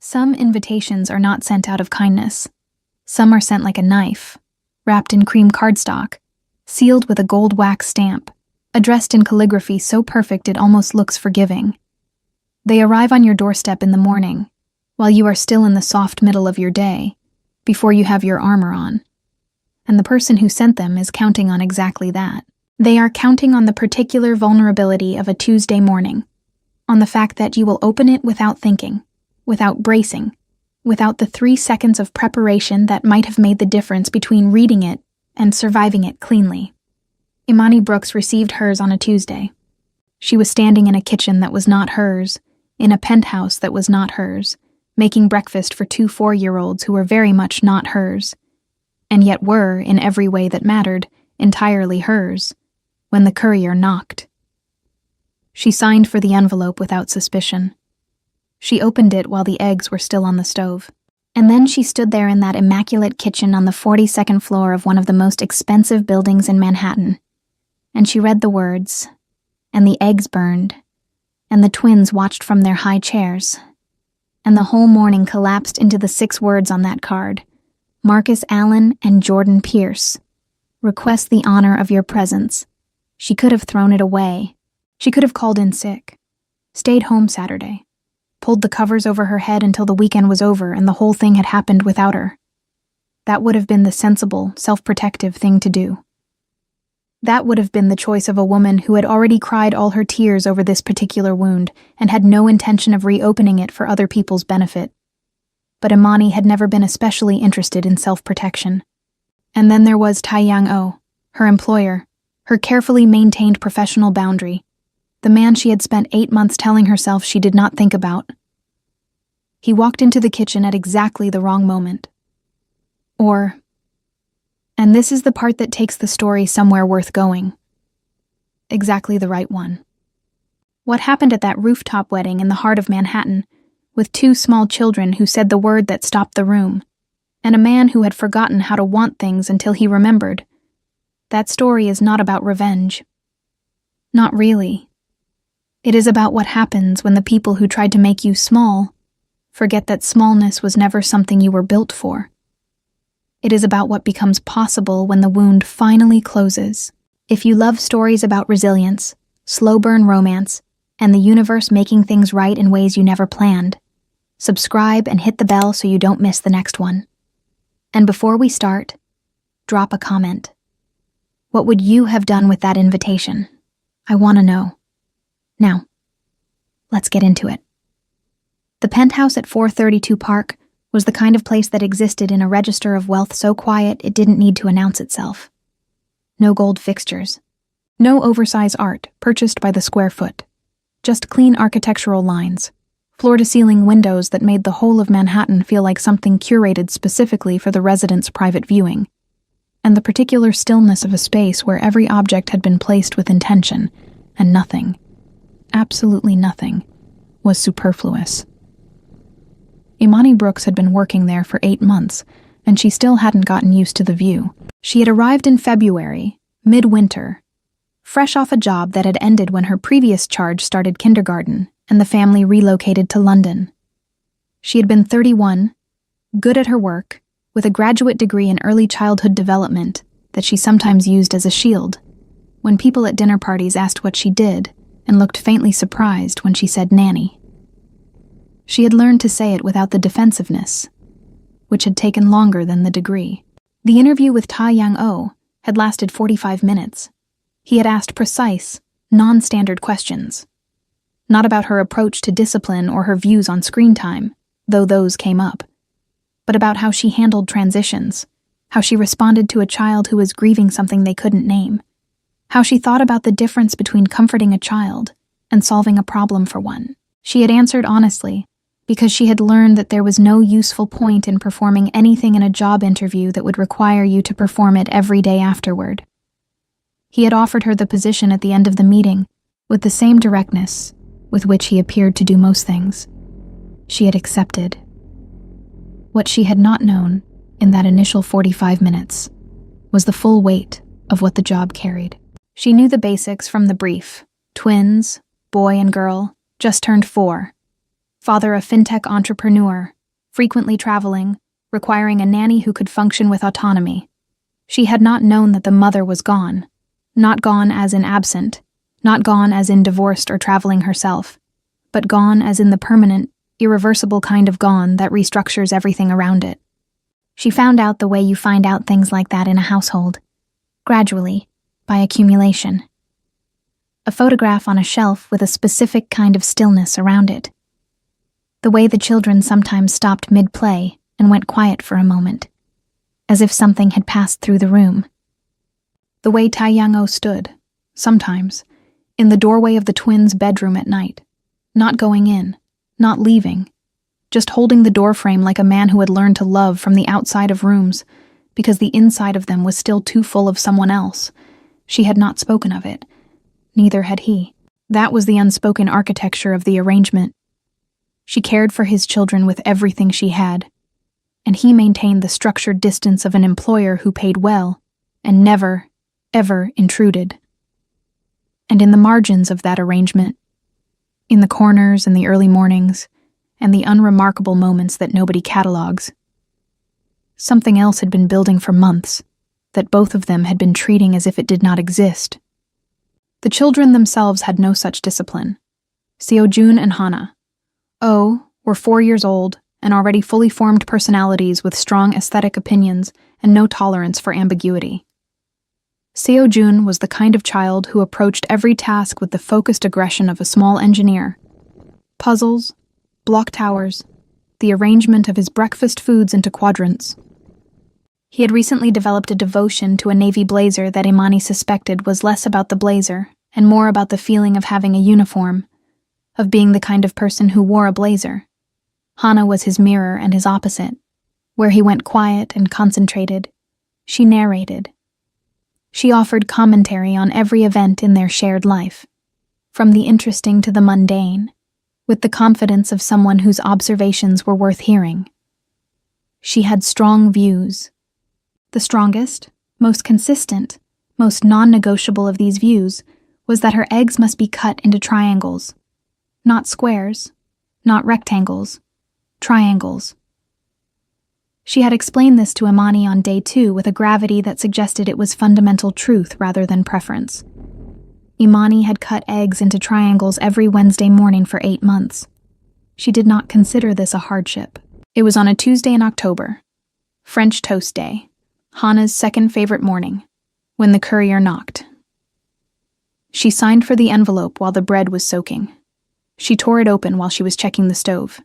Some invitations are not sent out of kindness. Some are sent like a knife, wrapped in cream cardstock, sealed with a gold wax stamp, addressed in calligraphy so perfect it almost looks forgiving. They arrive on your doorstep in the morning, while you are still in the soft middle of your day, before you have your armor on. And the person who sent them is counting on exactly that. They are counting on the particular vulnerability of a Tuesday morning, on the fact that you will open it without thinking, without bracing, without the 3 seconds of preparation that might have made the difference between reading it and surviving it cleanly. Imani Brooks received hers on a Tuesday. She was standing in a kitchen that was not hers, in a penthouse that was not hers, making breakfast for 2 4-year-olds who were very much not hers, and yet were, in every way that mattered, entirely hers, when the courier knocked. She signed for the envelope without suspicion. She opened it while the eggs were still on the stove. And then she stood there in that immaculate kitchen on the 42nd floor of one of the most expensive buildings in Manhattan. And she read the words, and the eggs burned, and the twins watched from their high chairs. And the whole morning collapsed into the 6 words on that card: Marcus Allen and Jordan Pierce. Request the honor of your presence. She could have thrown it away. She could have called in sick, stayed home Saturday, pulled the covers over her head until the weekend was over and the whole thing had happened without her. That would have been the sensible, self-protective thing to do. That would have been the choice of a woman who had already cried all her tears over this particular wound and had no intention of reopening it for other people's benefit. But Imani had never been especially interested in self-protection. And then there was Taeyang-oh, her employer, her carefully maintained professional boundary, the man she had spent 8 months telling herself she did not think about. He walked into the kitchen at exactly the wrong moment. And this is the part that takes the story somewhere worth going. Exactly the right one. What happened at that rooftop wedding in the heart of Manhattan, with 2 small children who said the word that stopped the room, and a man who had forgotten how to want things until he remembered? That story is not about revenge. Not really. It is about what happens when the people who tried to make you small forget that smallness was never something you were built for. It is about what becomes possible when the wound finally closes. If you love stories about resilience, slow burn romance, and the universe making things right in ways you never planned, subscribe and hit the bell so you don't miss the next one. And before we start, drop a comment. What would you have done with that invitation? I want to know. Now, let's get into it. The penthouse at 432 Park was the kind of place that existed in a register of wealth so quiet it didn't need to announce itself. No gold fixtures. No oversized art purchased by the square foot. Just clean architectural lines. Floor-to-ceiling windows that made the whole of Manhattan feel like something curated specifically for the residents' private viewing. And the particular stillness of a space where every object had been placed with intention, and nothing, absolutely nothing, was superfluous. Imani Brooks had been working there for 8 months, and she still hadn't gotten used to the view. She had arrived in February, midwinter, fresh off a job that had ended when her previous charge started kindergarten, and the family relocated to London. She had been 31, good at her work, with a graduate degree in early childhood development that she sometimes used as a shield when people at dinner parties asked what she did and looked faintly surprised when she said nanny. She had learned to say it without the defensiveness, which had taken longer than the degree. The interview with Taeyang-oh had lasted 45 minutes. He had asked precise, non-standard questions. Not about her approach to discipline or her views on screen time, though those came up, but about how she handled transitions, how she responded to a child who was grieving something they couldn't name, how she thought about the difference between comforting a child and solving a problem for one. She had answered honestly, because she had learned that there was no useful point in performing anything in a job interview that would require you to perform it every day afterward. He had offered her the position at the end of the meeting, with the same directness with which he appeared to do most things. She had accepted. What she had not known, in that initial 45 minutes, was the full weight of what the job carried. She knew the basics from the brief. Twins, boy and girl, just turned 4. Father a fintech entrepreneur, frequently traveling, requiring a nanny who could function with autonomy. She had not known that the mother was gone. Not gone as in absent, not gone as in divorced or traveling herself, but gone as in the permanent, irreversible kind of gone that restructures everything around it. She found out the way you find out things like that in a household. Gradually, by accumulation. A photograph on a shelf with a specific kind of stillness around it. The way the children sometimes stopped mid-play and went quiet for a moment, as if something had passed through the room. The way Taiyang-o stood, sometimes, in the doorway of the twins' bedroom at night, not going in, not leaving, just holding the doorframe like a man who had learned to love from the outside of rooms, because the inside of them was still too full of someone else. She had not spoken of it. Neither had he. That was the unspoken architecture of the arrangement. She cared for his children with everything she had, and he maintained the structured distance of an employer who paid well and never, ever intruded. And in the margins of that arrangement, in the corners and the early mornings, and the unremarkable moments that nobody catalogs, something else had been building for months, that both of them had been treating as if it did not exist. The children themselves had no such discipline. Seo-jun and Hana, were 4 years old and already fully formed personalities with strong aesthetic opinions and no tolerance for ambiguity. Seo-jun was the kind of child who approached every task with the focused aggression of a small engineer. Puzzles, block towers, the arrangement of his breakfast foods into quadrants. He had recently developed a devotion to a navy blazer that Imani suspected was less about the blazer and more about the feeling of having a uniform, of being the kind of person who wore a blazer. Hana was his mirror and his opposite. Where he went quiet and concentrated, she narrated. She offered commentary on every event in their shared life, from the interesting to the mundane, with the confidence of someone whose observations were worth hearing. She had strong views. The strongest, most consistent, most non-negotiable of these views was that her eggs must be cut into triangles. Not squares, not rectangles, triangles. She had explained this to Imani on day 2 with a gravity that suggested it was fundamental truth rather than preference. Imani had cut eggs into triangles every Wednesday morning for 8 months. She did not consider this a hardship. It was on a Tuesday in October, French Toast Day, Hana's second favorite morning, when the courier knocked. She signed for the envelope while the bread was soaking. She tore it open while she was checking the stove.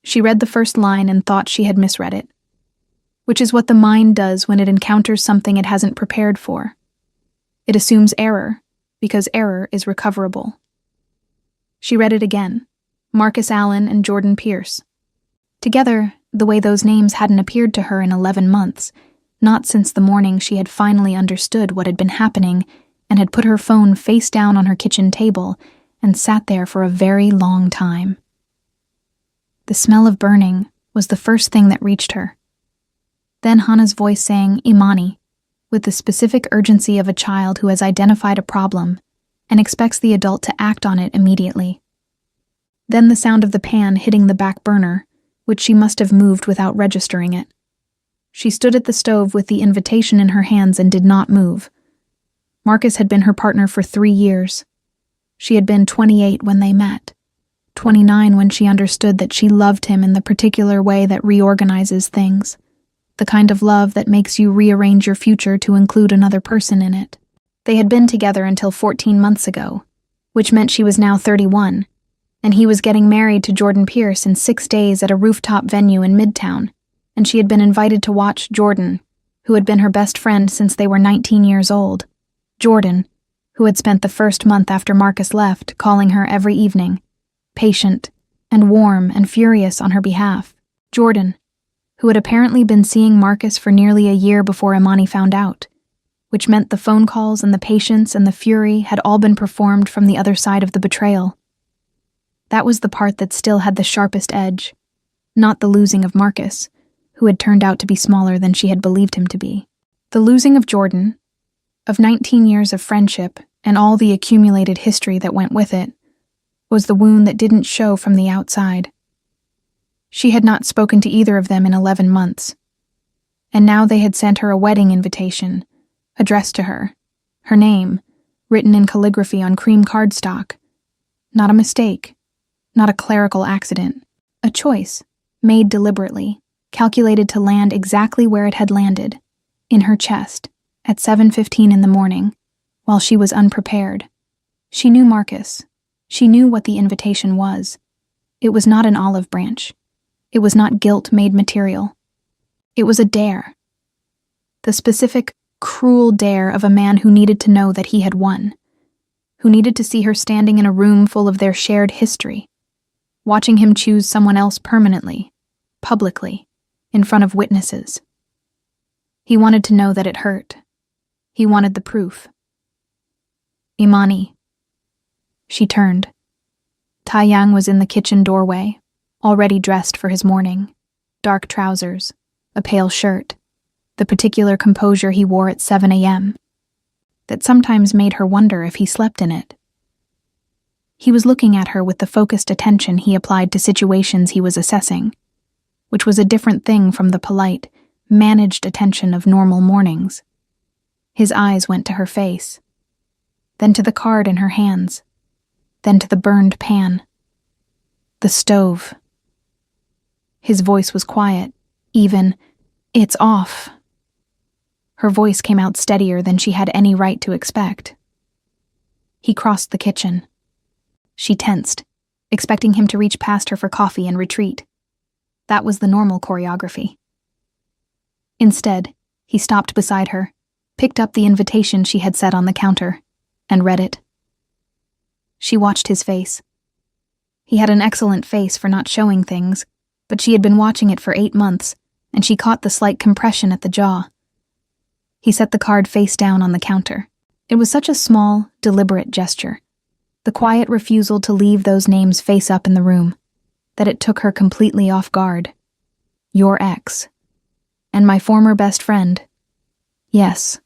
She read the first line and thought she had misread it, which is what the mind does when it encounters something it hasn't prepared for. It assumes error, because error is recoverable. She read it again, Marcus Allen and Jordan Pierce. Together, the way those names hadn't appeared to her in 11 months, not since the morning she had finally understood what had been happening and had put her phone face down on her kitchen table and sat there for a very long time. The smell of burning was the first thing that reached her. Then Hana's voice saying, Imani, with the specific urgency of a child who has identified a problem and expects the adult to act on it immediately. Then the sound of the pan hitting the back burner, which she must have moved without registering it. She stood at the stove with the invitation in her hands and did not move. Marcus had been her partner for 3 years. She had been 28 when they met, 29 when she understood that she loved him in the particular way that reorganizes things, the kind of love that makes you rearrange your future to include another person in it. They had been together until 14 months ago, which meant she was now 31, and he was getting married to Jordan Pierce in 6 days at a rooftop venue in Midtown, and she had been invited to watch Jordan, who had been her best friend since they were 19 years old. Jordan, who had spent the first month after Marcus left calling her every evening, patient and warm and furious on her behalf. Jordan, who had apparently been seeing Marcus for nearly a year before Imani found out, which meant the phone calls and the patience and the fury had all been performed from the other side of the betrayal. That was the part that still had the sharpest edge, not the losing of Marcus, who had turned out to be smaller than she had believed him to be. The losing of Jordan, of 19 years of friendship and all the accumulated history that went with it, was the wound that didn't show from the outside. She had not spoken to either of them in 11 months. And now they had sent her a wedding invitation, addressed to her, her name, written in calligraphy on cream cardstock. Not a mistake, not a clerical accident, a choice, made deliberately, calculated to land exactly where it had landed, in her chest, at 7:15 in the morning, while she was unprepared. She knew Marcus. She knew what the invitation was. It was not an olive branch. It was not guilt-made material. It was a dare. The specific, cruel dare of a man who needed to know that he had won, who needed to see her standing in a room full of their shared history, watching him choose someone else permanently, publicly, in front of witnesses. He wanted to know that it hurt. He wanted the proof. Imani. She turned. Taiyang was in the kitchen doorway, already dressed for his morning. Dark trousers, a pale shirt, the particular composure he wore at 7 a.m. that sometimes made her wonder if he slept in it. He was looking at her with the focused attention he applied to situations he was assessing, which was a different thing from the polite, managed attention of normal mornings. His eyes went to her face, then to the card in her hands, then to the burned pan. The stove. His voice was quiet, even, "It's off." Her voice came out steadier than she had any right to expect. He crossed the kitchen. She tensed, expecting him to reach past her for coffee and retreat. That was the normal choreography. Instead, he stopped beside her, picked up the invitation she had set on the counter, and read it. She watched his face. He had an excellent face for not showing things, but she had been watching it for 8 months, and she caught the slight compression at the jaw. He set the card face down on the counter. It was such a small, deliberate gesture, the quiet refusal to leave those names face up in the room, that it took her completely off guard. Your ex. And my former best friend. Yes.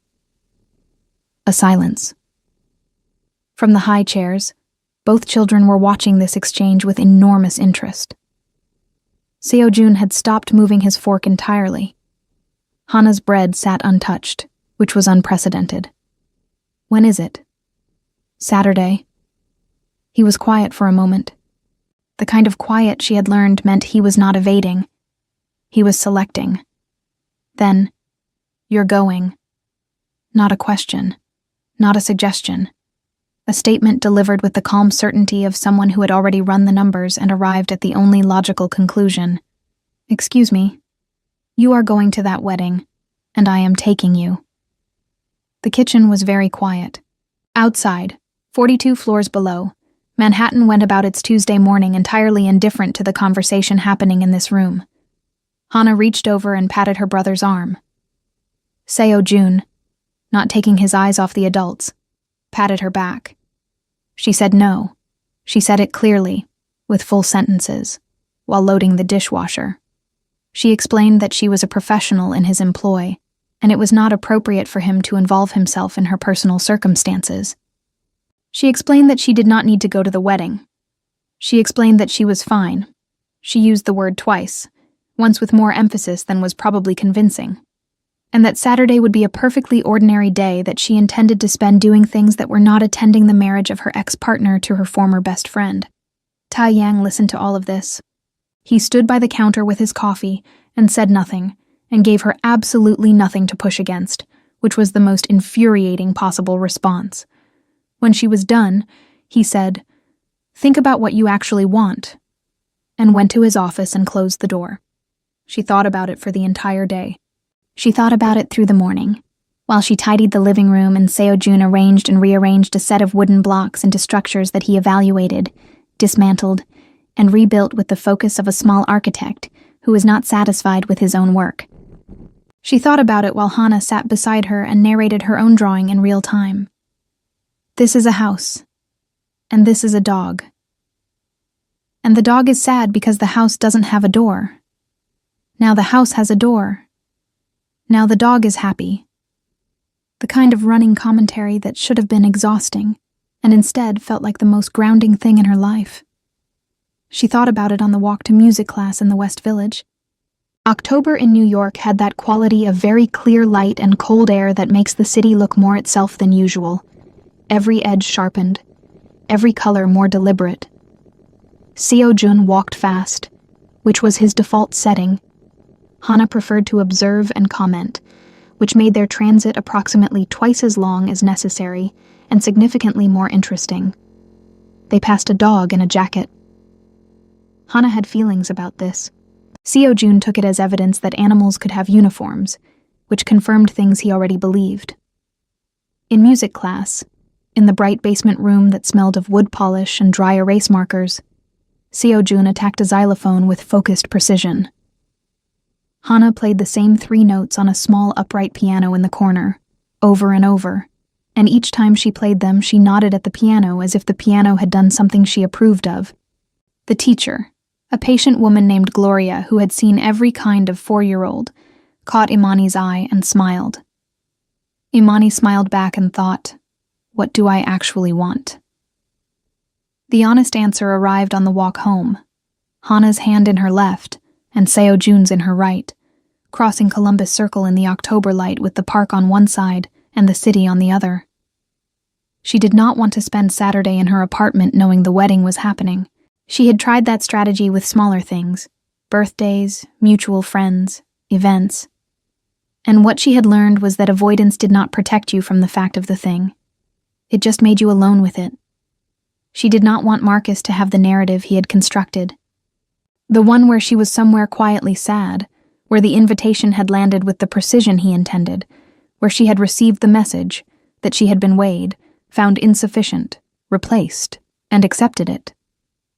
A silence. From the high chairs, both children were watching this exchange with enormous interest. Seo-jun had stopped moving his fork entirely. Hana's bread sat untouched, which was unprecedented. When is it? Saturday. He was quiet for a moment. The kind of quiet she had learned meant he was not evading. He was selecting. Then, "You're going." Not a question. Not a suggestion. A statement delivered with the calm certainty of someone who had already run the numbers and arrived at the only logical conclusion. "Excuse me. You are going to that wedding, and I am taking you." The kitchen was very quiet. Outside, 42 floors below, Manhattan went about its Tuesday morning entirely indifferent to the conversation happening in this room. Hana reached over and patted her brother's arm. Seo-jun, not taking his eyes off the adults, patted her back. She said no. She said it clearly, with full sentences, while loading the dishwasher. She explained that she was a professional in his employ, and it was not appropriate for him to involve himself in her personal circumstances. She explained that she did not need to go to the wedding. She explained that she was fine. She used the word twice, once with more emphasis than was probably convincing, and that Saturday would be a perfectly ordinary day that she intended to spend doing things that were not attending the marriage of her ex-partner to her former best friend. Taiyang listened to all of this. He stood by the counter with his coffee and said nothing, and gave her absolutely nothing to push against, which was the most infuriating possible response. When she was done, he said, "Think about what you actually want," and went to his office and closed the door. She thought about it for the entire day. She thought about it through the morning, while she tidied the living room and Seo-jun arranged and rearranged a set of wooden blocks into structures that he evaluated, dismantled, and rebuilt with the focus of a small architect who was not satisfied with his own work. She thought about it while Hana sat beside her and narrated her own drawing in real time. This is a house, and this is a dog. And the dog is sad because the house doesn't have a door. Now the house has a door. Now the dog is happy. The kind of running commentary that should have been exhausting, and instead felt like the most grounding thing in her life. She thought about it on the walk to music class in the West Village. October in New York had that quality of very clear light and cold air that makes the city look more itself than usual. Every edge sharpened, every color more deliberate. Seo-jun walked fast, which was his default setting. Hana preferred to observe and comment, which made their transit approximately twice as long as necessary and significantly more interesting. They passed a dog in a jacket. Hana had feelings about this. Seo-jun took it as evidence that animals could have uniforms, which confirmed things he already believed. In music class, in the bright basement room that smelled of wood polish and dry erase markers, Seo-jun attacked a xylophone with focused precision. Hana played the same 3 notes on a small upright piano in the corner, over and over, and each time she played them she nodded at the piano as if the piano had done something she approved of. The teacher, a patient woman named Gloria who had seen every kind of 4-year-old, caught Imani's eye and smiled. Imani smiled back and thought, "What do I actually want?" The honest answer arrived on the walk home, Hana's hand in her left and Seo-jun's in her right, crossing Columbus Circle in the October light with the park on one side and the city on the other. She did not want to spend Saturday in her apartment knowing the wedding was happening. She had tried that strategy with smaller things, birthdays, mutual friends, events. And what she had learned was that avoidance did not protect you from the fact of the thing. It just made you alone with it. She did not want Marcus to have the narrative he had constructed. The one where she was somewhere quietly sad, where the invitation had landed with the precision he intended, where she had received the message that she had been weighed, found insufficient, replaced, and accepted it.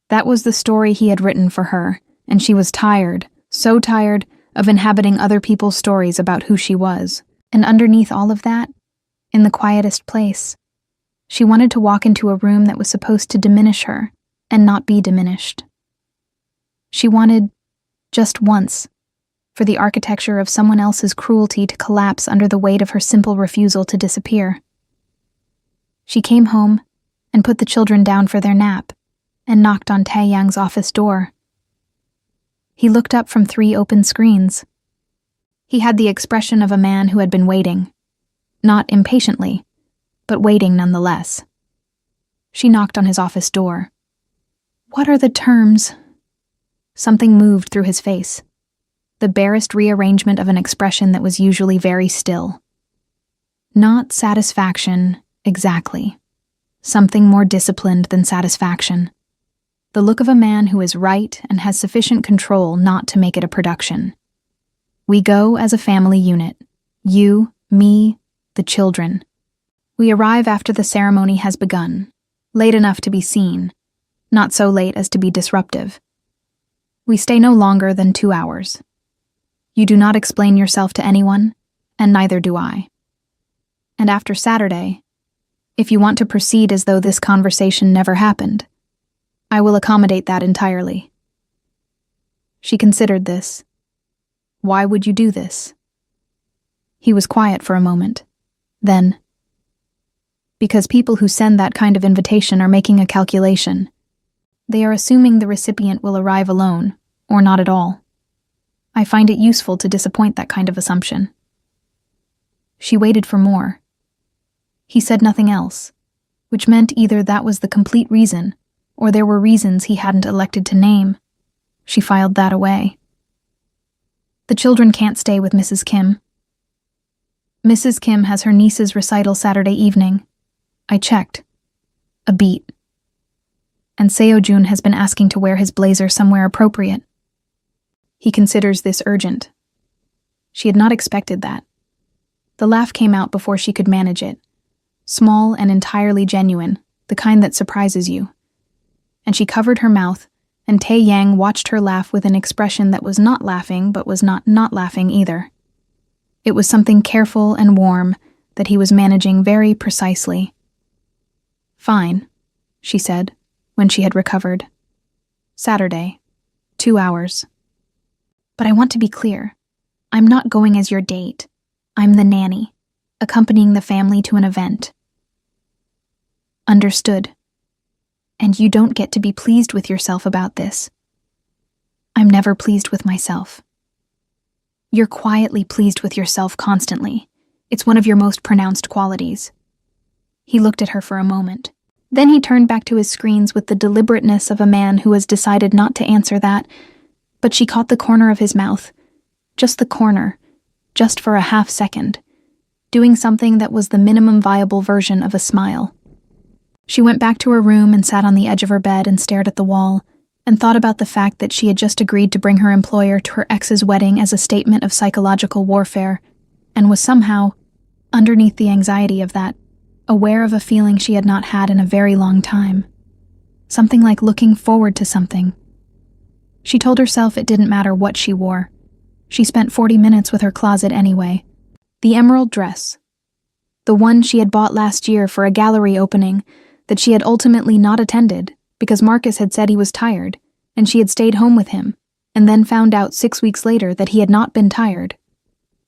That was the story he had written for her, and she was tired, so tired, of inhabiting other people's stories about who she was. And underneath all of that, in the quietest place, she wanted to walk into a room that was supposed to diminish her, and not be diminished. She wanted, just once, for the architecture of someone else's cruelty to collapse under the weight of her simple refusal to disappear. She came home and put the children down for their nap, and knocked on Taeyang's office door. He looked up from 3 open screens. He had the expression of a man who had been waiting, not impatiently, but waiting nonetheless. She knocked on his office door. "What are the terms?" Something moved through his face, the barest rearrangement of an expression that was usually very still. Not satisfaction, exactly. Something more disciplined than satisfaction. The look of a man who is right and has sufficient control not to make it a production. "We go as a family unit. You, me, the children. We arrive after the ceremony has begun, late enough to be seen, not so late as to be disruptive. We stay no longer than 2 hours. You do not explain yourself to anyone, and neither do I. And after Saturday, if you want to proceed as though this conversation never happened, I will accommodate that entirely." She considered this. Why would you do this? He was quiet for a moment. Then, because people who send that kind of invitation are making a calculation. They are assuming the recipient will arrive alone, or not at all. I find it useful to disappoint that kind of assumption. She waited for more. He said nothing else, which meant either that was the complete reason, or there were reasons he hadn't elected to name. She filed that away. "The children can't stay with Mrs. Kim. Mrs. Kim has her niece's recital Saturday evening. I checked. A beat. And Seo-jun has been asking to wear his blazer somewhere appropriate. He considers this urgent." She had not expected that. The laugh came out before she could manage it. Small and entirely genuine, the kind that surprises you. And she covered her mouth, and Taeyang watched her laugh with an expression that was not laughing but was not laughing either. It was something careful and warm that he was managing very precisely. "Fine," she said, when she had recovered. "Saturday, 2 hours. But I want to be clear. I'm not going as your date. I'm the nanny, accompanying the family to an event." "Understood." And you don't get to be pleased with yourself about this. I'm never pleased with myself. You're quietly pleased with yourself constantly. It's one of your most pronounced qualities. He looked at her for a moment. Then he turned back to his screens with the deliberateness of a man who has decided not to answer that, but she caught the corner of his mouth. Just the corner, just for a half second, doing something that was the minimum viable version of a smile. She went back to her room and sat on the edge of her bed and stared at the wall, and thought about the fact that she had just agreed to bring her employer to her ex's wedding as a statement of psychological warfare, and was somehow, underneath the anxiety of that, aware of a feeling she had not had in a very long time. Something like looking forward to something. She told herself it didn't matter what she wore. She spent 40 minutes with her closet anyway. The emerald dress. The one she had bought last year for a gallery opening that she had ultimately not attended because Marcus had said he was tired, and she had stayed home with him, and then found out 6 weeks later that he had not been tired.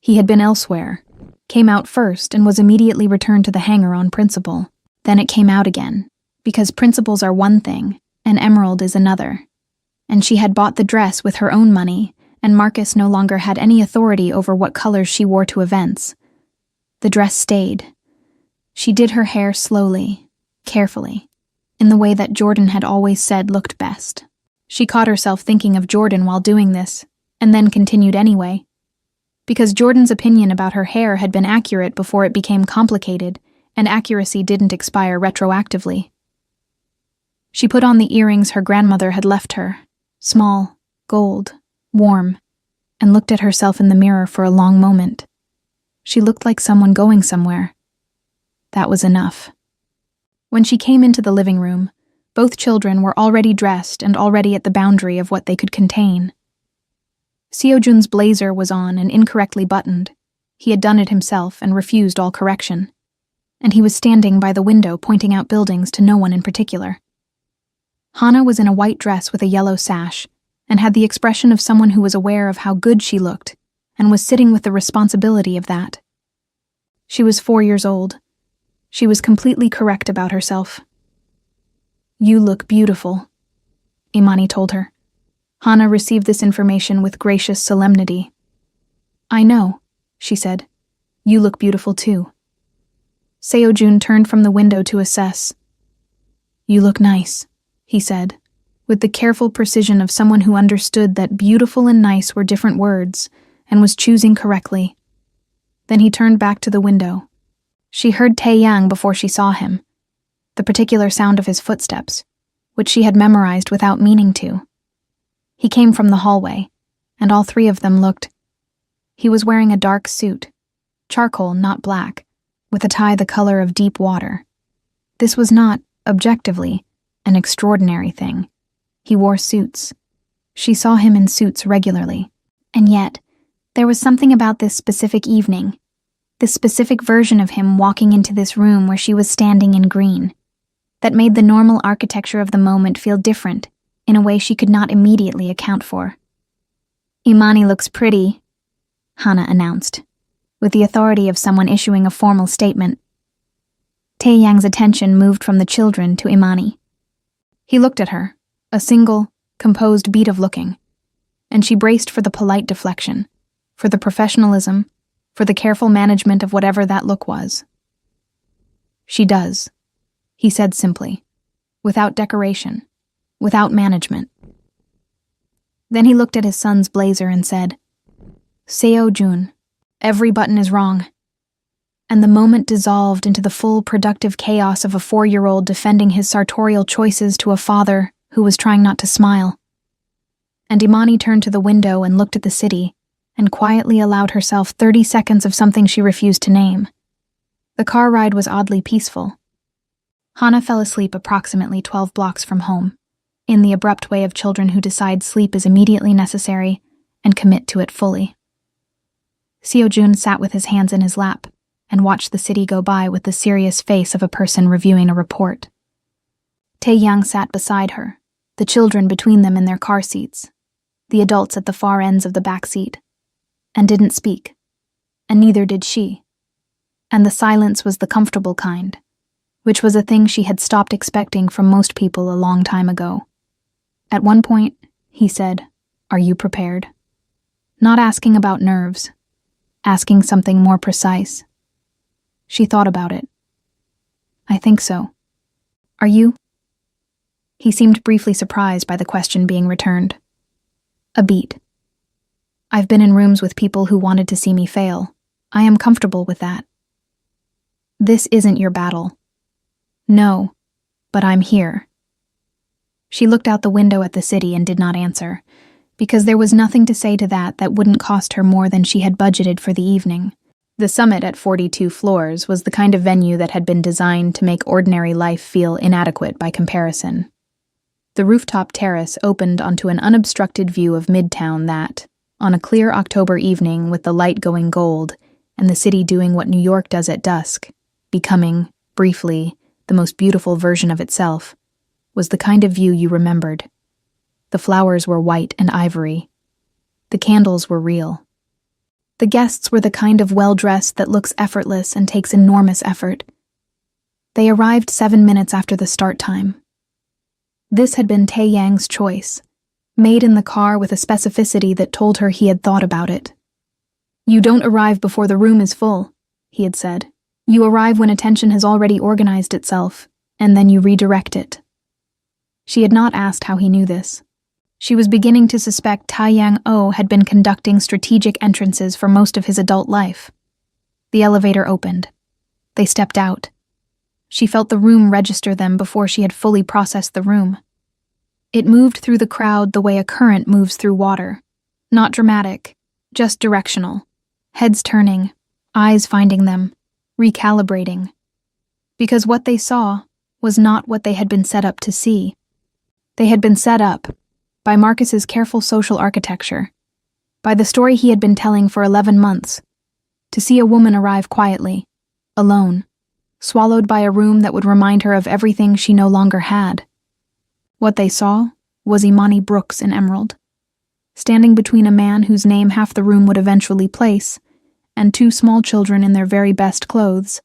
He had been elsewhere, came out first and was immediately returned to the hangar on principle. Then it came out again, because principles are one thing, and emerald is another. And she had bought the dress with her own money, and Marcus no longer had any authority over what colors she wore to events. The dress stayed. She did her hair slowly, carefully, in the way that Jordan had always said looked best. She caught herself thinking of Jordan while doing this, and then continued anyway. Because Jordan's opinion about her hair had been accurate before it became complicated, and accuracy didn't expire retroactively. She put on the earrings her grandmother had left her, small, gold, warm, and looked at herself in the mirror for a long moment. She looked like someone going somewhere. That was enough. When she came into the living room, both children were already dressed and already at the boundary of what they could contain. Seojun's blazer was on and incorrectly buttoned. He had done it himself and refused all correction. And he was standing by the window pointing out buildings to no one in particular. Hana was in a white dress with a yellow sash, and had the expression of someone who was aware of how good she looked, and was sitting with the responsibility of that. She was 4 years old. She was completely correct about herself. "You look beautiful," Imani told her. Hana received this information with gracious solemnity. "I know," she said. "You look beautiful too." Seojun turned from the window to assess. "You look nice," he said, with the careful precision of someone who understood that beautiful and nice were different words, and was choosing correctly. Then he turned back to the window. She heard Taeyang before she saw him, the particular sound of his footsteps, which she had memorized without meaning to. He came from the hallway, and all three of them looked. He was wearing a dark suit, charcoal, not black, with a tie the color of deep water. This was not, objectively, an extraordinary thing. He wore suits. She saw him in suits regularly. And yet, there was something about this specific evening, this specific version of him walking into this room where she was standing in green, that made the normal architecture of the moment feel different in a way she could not immediately account for. "Imani looks pretty," Hana announced, with the authority of someone issuing a formal statement. Taeyang's attention moved from the children to Imani. He looked at her, a single, composed beat of looking, and she braced for the polite deflection, for the professionalism, for the careful management of whatever that look was. "She does," he said simply, without decoration, without management. Then he looked at his son's blazer and said, "Seojun, every button is wrong." And the moment dissolved into the full productive chaos of a 4-year-old defending his sartorial choices to a father who was trying not to smile. And Imani turned to the window and looked at the city, and quietly allowed herself 30 seconds of something she refused to name. The car ride was oddly peaceful. Hana fell asleep approximately 12 blocks from home, in the abrupt way of children who decide sleep is immediately necessary and commit to it fully. Seojun sat with his hands in his lap and watched the city go by with the serious face of a person reviewing a report. Taeyang sat beside her, the children between them in their car seats, the adults at the far ends of the back seat, and didn't speak, and neither did she. And the silence was the comfortable kind, which was a thing she had stopped expecting from most people a long time ago. At one point, he said, "Are you prepared?" Not asking about nerves, asking something more precise. She thought about it. "I think so. Are you?" He seemed briefly surprised by the question being returned. "A beat. I've been in rooms with people who wanted to see me fail. I am comfortable with that." "This isn't your battle." "No, but I'm here." She looked out the window at the city and did not answer, because there was nothing to say to that wouldn't cost her more than she had budgeted for the evening. The summit at 42 floors was the kind of venue that had been designed to make ordinary life feel inadequate by comparison. The rooftop terrace opened onto an unobstructed view of Midtown that, on a clear October evening with the light going gold and the city doing what New York does at dusk, becoming, briefly, the most beautiful version of itself, was the kind of view you remembered. The flowers were white and ivory. The candles were real. The guests were the kind of well-dressed that looks effortless and takes enormous effort. They arrived 7 minutes after the start time. This had been Tae Yang's choice, made in the car with a specificity that told her he had thought about it. "You don't arrive before the room is full," he had said. "You arrive when attention has already organized itself, and then you redirect it." She had not asked how he knew this. She was beginning to suspect Tai Yang-oh had been conducting strategic entrances for most of his adult life. The elevator opened. They stepped out. She felt the room register them before she had fully processed the room. It moved through the crowd the way a current moves through water. Not dramatic, just directional. Heads turning, eyes finding them, recalibrating. Because what they saw was not what they had been set up to see. They had been set up by Marcus's careful social architecture, by the story he had been telling for 11 months, to see a woman arrive quietly, alone, swallowed by a room that would remind her of everything she no longer had. What they saw was Imani Brooks in emerald, standing between a man whose name half the room would eventually place, and 2 small children in their very best clothes,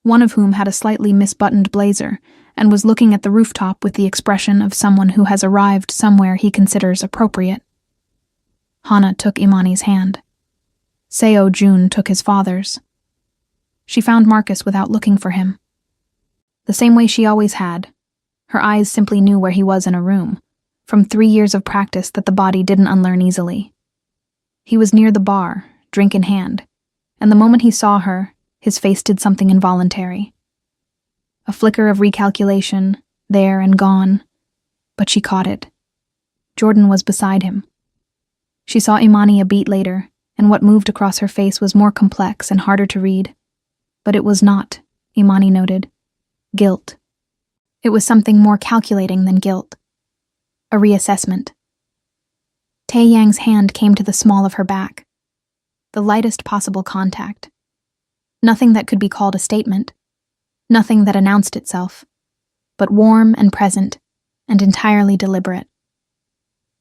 one of whom had a slightly misbuttoned blazer and was looking at the rooftop with the expression of someone who has arrived somewhere he considers appropriate. Hana took Imani's hand. Seo Jun took his father's. She found Marcus without looking for him. The same way she always had. Her eyes simply knew where he was in a room, from 3 years of practice that the body didn't unlearn easily. He was near the bar, drink in hand, and the moment he saw her, his face did something involuntary. A flicker of recalculation, there and gone, but she caught it. Jordan was beside him. She saw Imani a beat later, and what moved across her face was more complex and harder to read. But it was not, Imani noted, guilt. It was something more calculating than guilt. A reassessment. Tae Yang's hand came to the small of her back. The lightest possible contact. Nothing that could be called a statement. Nothing that announced itself, but warm and present, and entirely deliberate.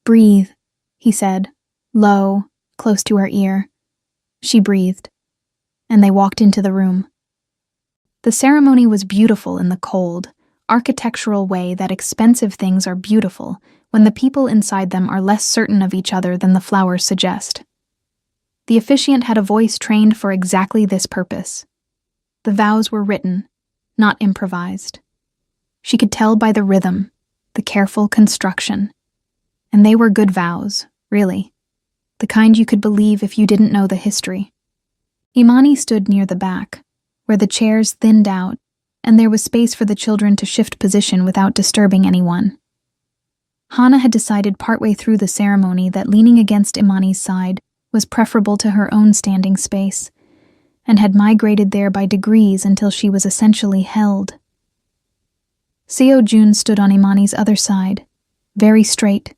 "Breathe," he said, low, close to her ear. She breathed, and they walked into the room. The ceremony was beautiful in the cold, architectural way that expensive things are beautiful when the people inside them are less certain of each other than the flowers suggest. The officiant had a voice trained for exactly this purpose. The vows were written, not improvised. She could tell by the rhythm, the careful construction. And they were good vows, really. The kind you could believe if you didn't know the history. Imani stood near the back, where the chairs thinned out, and there was space for the children to shift position without disturbing anyone. Hana had decided partway through the ceremony that leaning against Imani's side was preferable to her own standing space, and had migrated there by degrees until she was essentially held. Seo Jun stood on Imani's other side, very straight,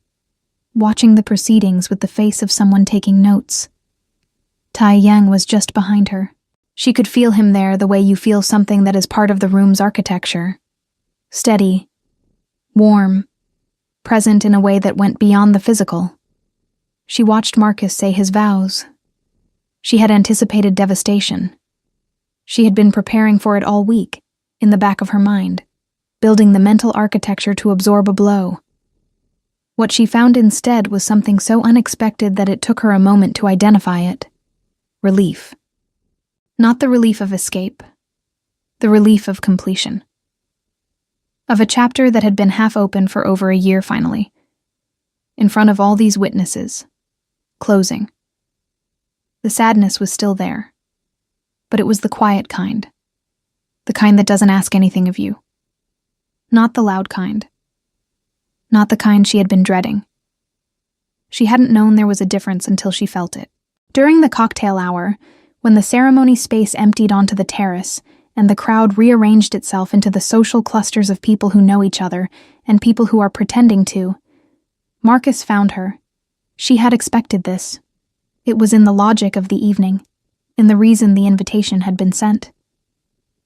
watching the proceedings with the face of someone taking notes. Tai Yang was just behind her. She could feel him there the way you feel something that is part of the room's architecture. Steady, warm, present in a way that went beyond the physical. She watched Marcus say his vows. She had anticipated devastation. She had been preparing for it all week, in the back of her mind, building the mental architecture to absorb a blow. What she found instead was something so unexpected that it took her a moment to identify it. Relief. Not the relief of escape, the relief of completion. Of a chapter that had been half open for over a year finally. In front of all these witnesses. Closing. The sadness was still there, but it was the quiet kind. The kind that doesn't ask anything of you. Not the loud kind. Not the kind she had been dreading. She hadn't known there was a difference until she felt it. During the cocktail hour, when the ceremony space emptied onto the terrace and the crowd rearranged itself into the social clusters of people who know each other and people who are pretending to, Marcus found her. She had expected this. It was in the logic of the evening, in the reason the invitation had been sent.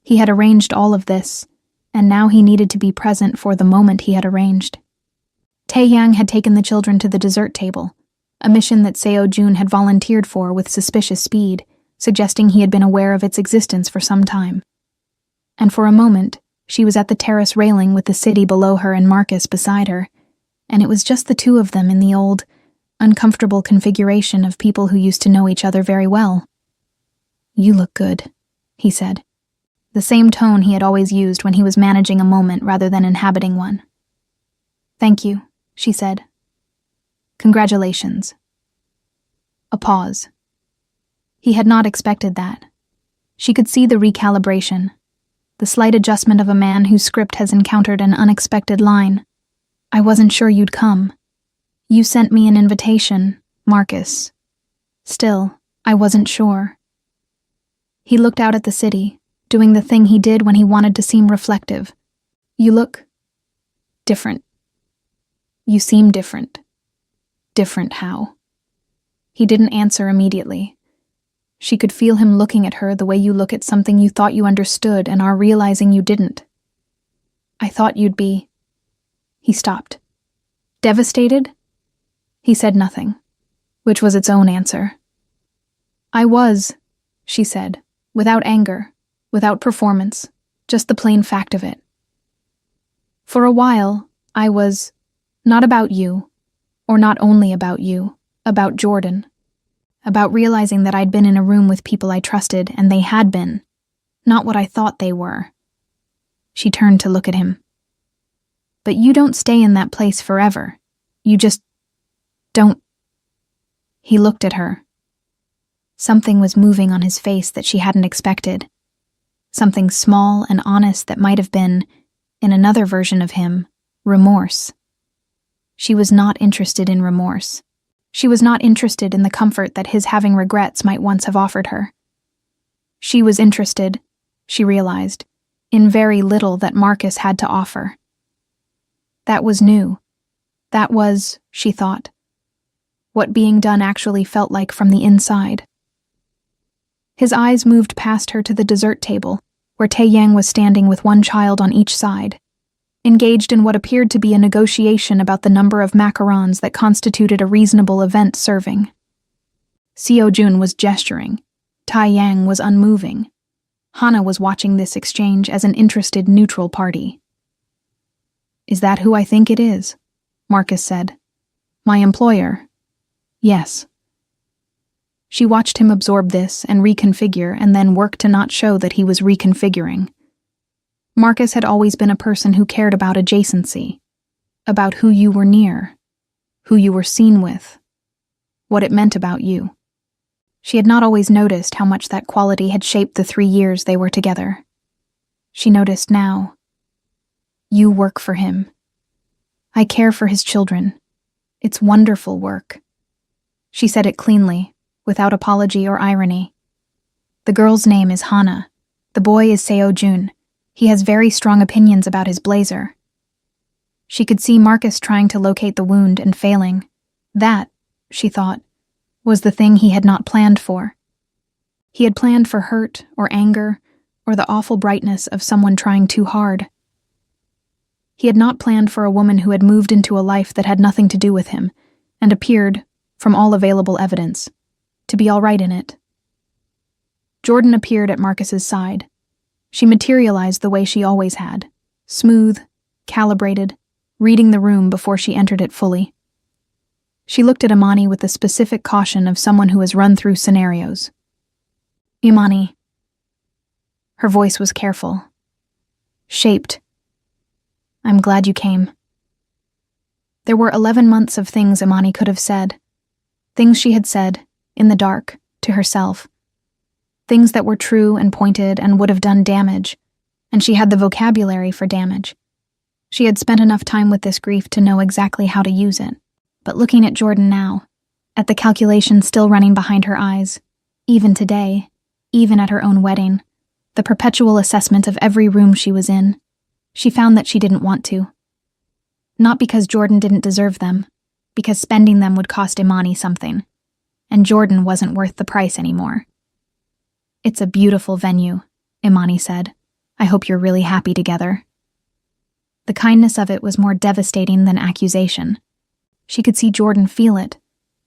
He had arranged all of this, and now he needed to be present for the moment he had arranged. Tae-yang had taken the children to the dessert table, a mission that Seo-jun had volunteered for with suspicious speed, suggesting he had been aware of its existence for some time. And for a moment, she was at the terrace railing with the city below her and Marcus beside her, and it was just the two of them in the old, uncomfortable configuration of people who used to know each other very well. "You look good," he said, the same tone he had always used when he was managing a moment rather than inhabiting one. "Thank you," she said. "Congratulations." A pause. He had not expected that. She could see the recalibration, the slight adjustment of a man whose script has encountered an unexpected line. "I wasn't sure you'd come. You sent me an invitation, Marcus. Still, I wasn't sure." He looked out at the city, doing the thing he did when he wanted to seem reflective. "You look different. You seem different." Different how? He didn't answer immediately. She could feel him looking at her the way you look at something you thought you understood and are realizing you didn't. "I thought you'd be..." He stopped. "Devastated?" He said nothing, which was its own answer. "I was," she said, without anger, without performance, just the plain fact of it. "For a while, I was not about you, or not only about you, about Jordan. About realizing that I'd been in a room with people I trusted and they had been, not what I thought they were." She turned to look at him. "But you don't stay in that place forever. You just don't..." He looked at her. Something was moving on his face that she hadn't expected. Something small and honest that might have been, in another version of him, remorse. She was not interested in remorse. She was not interested in the comfort that his having regrets might once have offered her. She was interested, she realized, in very little that Marcus had to offer. That was new. That was, she thought, what being done actually felt like from the inside. His eyes moved past her to the dessert table, where Tae-yang was standing with one child on each side, engaged in what appeared to be a negotiation about the number of macarons that constituted a reasonable event serving. Seo-jun was gesturing. Tae-yang was unmoving. Hana was watching this exchange as an interested neutral party. "Is that who I think it is?" Marcus said. "My employer?" "Yes." She watched him absorb this and reconfigure and then work to not show that he was reconfiguring. Marcus had always been a person who cared about adjacency, about who you were near, who you were seen with, what it meant about you. She had not always noticed how much that quality had shaped the 3 years they were together. She noticed now. "You work for him. I care for his children. It's wonderful work." She said it cleanly, without apology or irony. "The girl's name is Hana. The boy is Seo-jun. He has very strong opinions about his blazer." She could see Marcus trying to locate the wound and failing. That, she thought, was the thing he had not planned for. He had planned for hurt or anger or the awful brightness of someone trying too hard. He had not planned for a woman who had moved into a life that had nothing to do with him and appeared, from all available evidence, to be all right in it. Jordan appeared at Marcus's side. She materialized the way she always had, smooth, calibrated, reading the room before she entered it fully. She looked at Imani with the specific caution of someone who has run through scenarios. Imani. Her voice was careful. Shaped. I'm glad you came. There were 11 months of things Imani could have said. Things she had said, in the dark, to herself. Things that were true and pointed and would have done damage, and she had the vocabulary for damage. She had spent enough time with this grief to know exactly how to use it. But looking at Jordan now, at the calculation still running behind her eyes, even today, even at her own wedding, the perpetual assessment of every room she was in, she found that she didn't want to. Not because Jordan didn't deserve them, because spending them would cost Imani something, and Jordan wasn't worth the price anymore. It's a beautiful venue, Imani said. I hope you're really happy together. The kindness of it was more devastating than accusation. She could see Jordan feel it,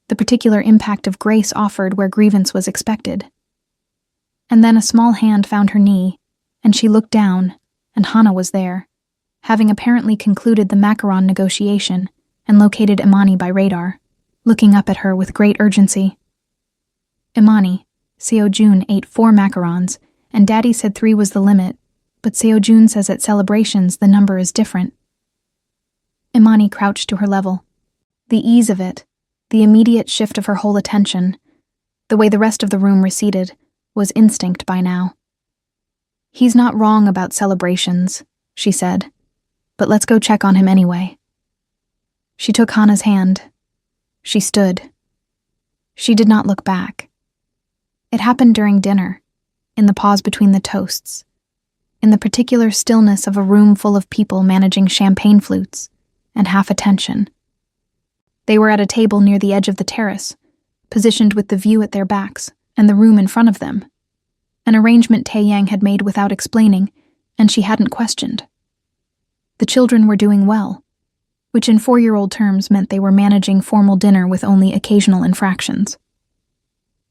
the particular impact of grace offered where grievance was expected. And then a small hand found her knee, and she looked down, and Hannah was there, having apparently concluded the macaron negotiation and located Imani by radar, looking up at her with great urgency. Imani, Seo Jun ate 4 macarons, and Daddy said 3 was the limit, but Seo Jun says at celebrations the number is different. Imani crouched to her level. The ease of it, the immediate shift of her whole attention, the way the rest of the room receded, was instinct by now. He's not wrong about celebrations, she said, but let's go check on him anyway. She took Hannah's hand. She stood. She did not look back. It happened during dinner, in the pause between the toasts, in the particular stillness of a room full of people managing champagne flutes and half attention. They were at a table near the edge of the terrace, positioned with the view at their backs and the room in front of them, an arrangement Taeyang had made without explaining, and she hadn't questioned. The children were doing well, which in 4-year-old terms meant they were managing formal dinner with only occasional infractions.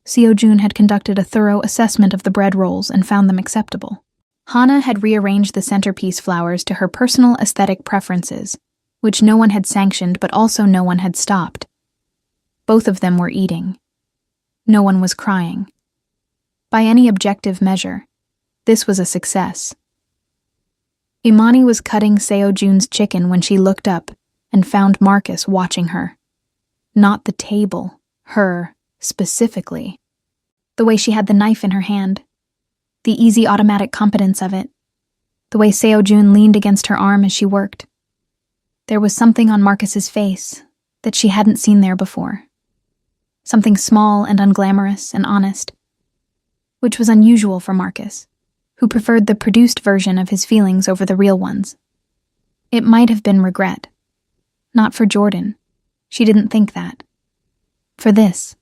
Seo Jun had conducted a thorough assessment of the bread rolls and found them acceptable. Hannah had rearranged the centerpiece flowers to her personal aesthetic preferences, which no one had sanctioned but also no one had stopped. Both of them were eating. No one was crying. By any objective measure, this was a success. Imani was cutting Seo Jun's chicken when she looked up and found Marcus watching her. Not the table, her, specifically. The way she had the knife in her hand, the easy automatic competence of it, the way Seo Jun leaned against her arm as she worked. There was something on Marcus's face that she hadn't seen there before. Something small and unglamorous and honest, which was unusual for Marcus, who preferred the produced version of his feelings over the real ones. It might have been regret. Not for Jordan. She didn't think that. For this.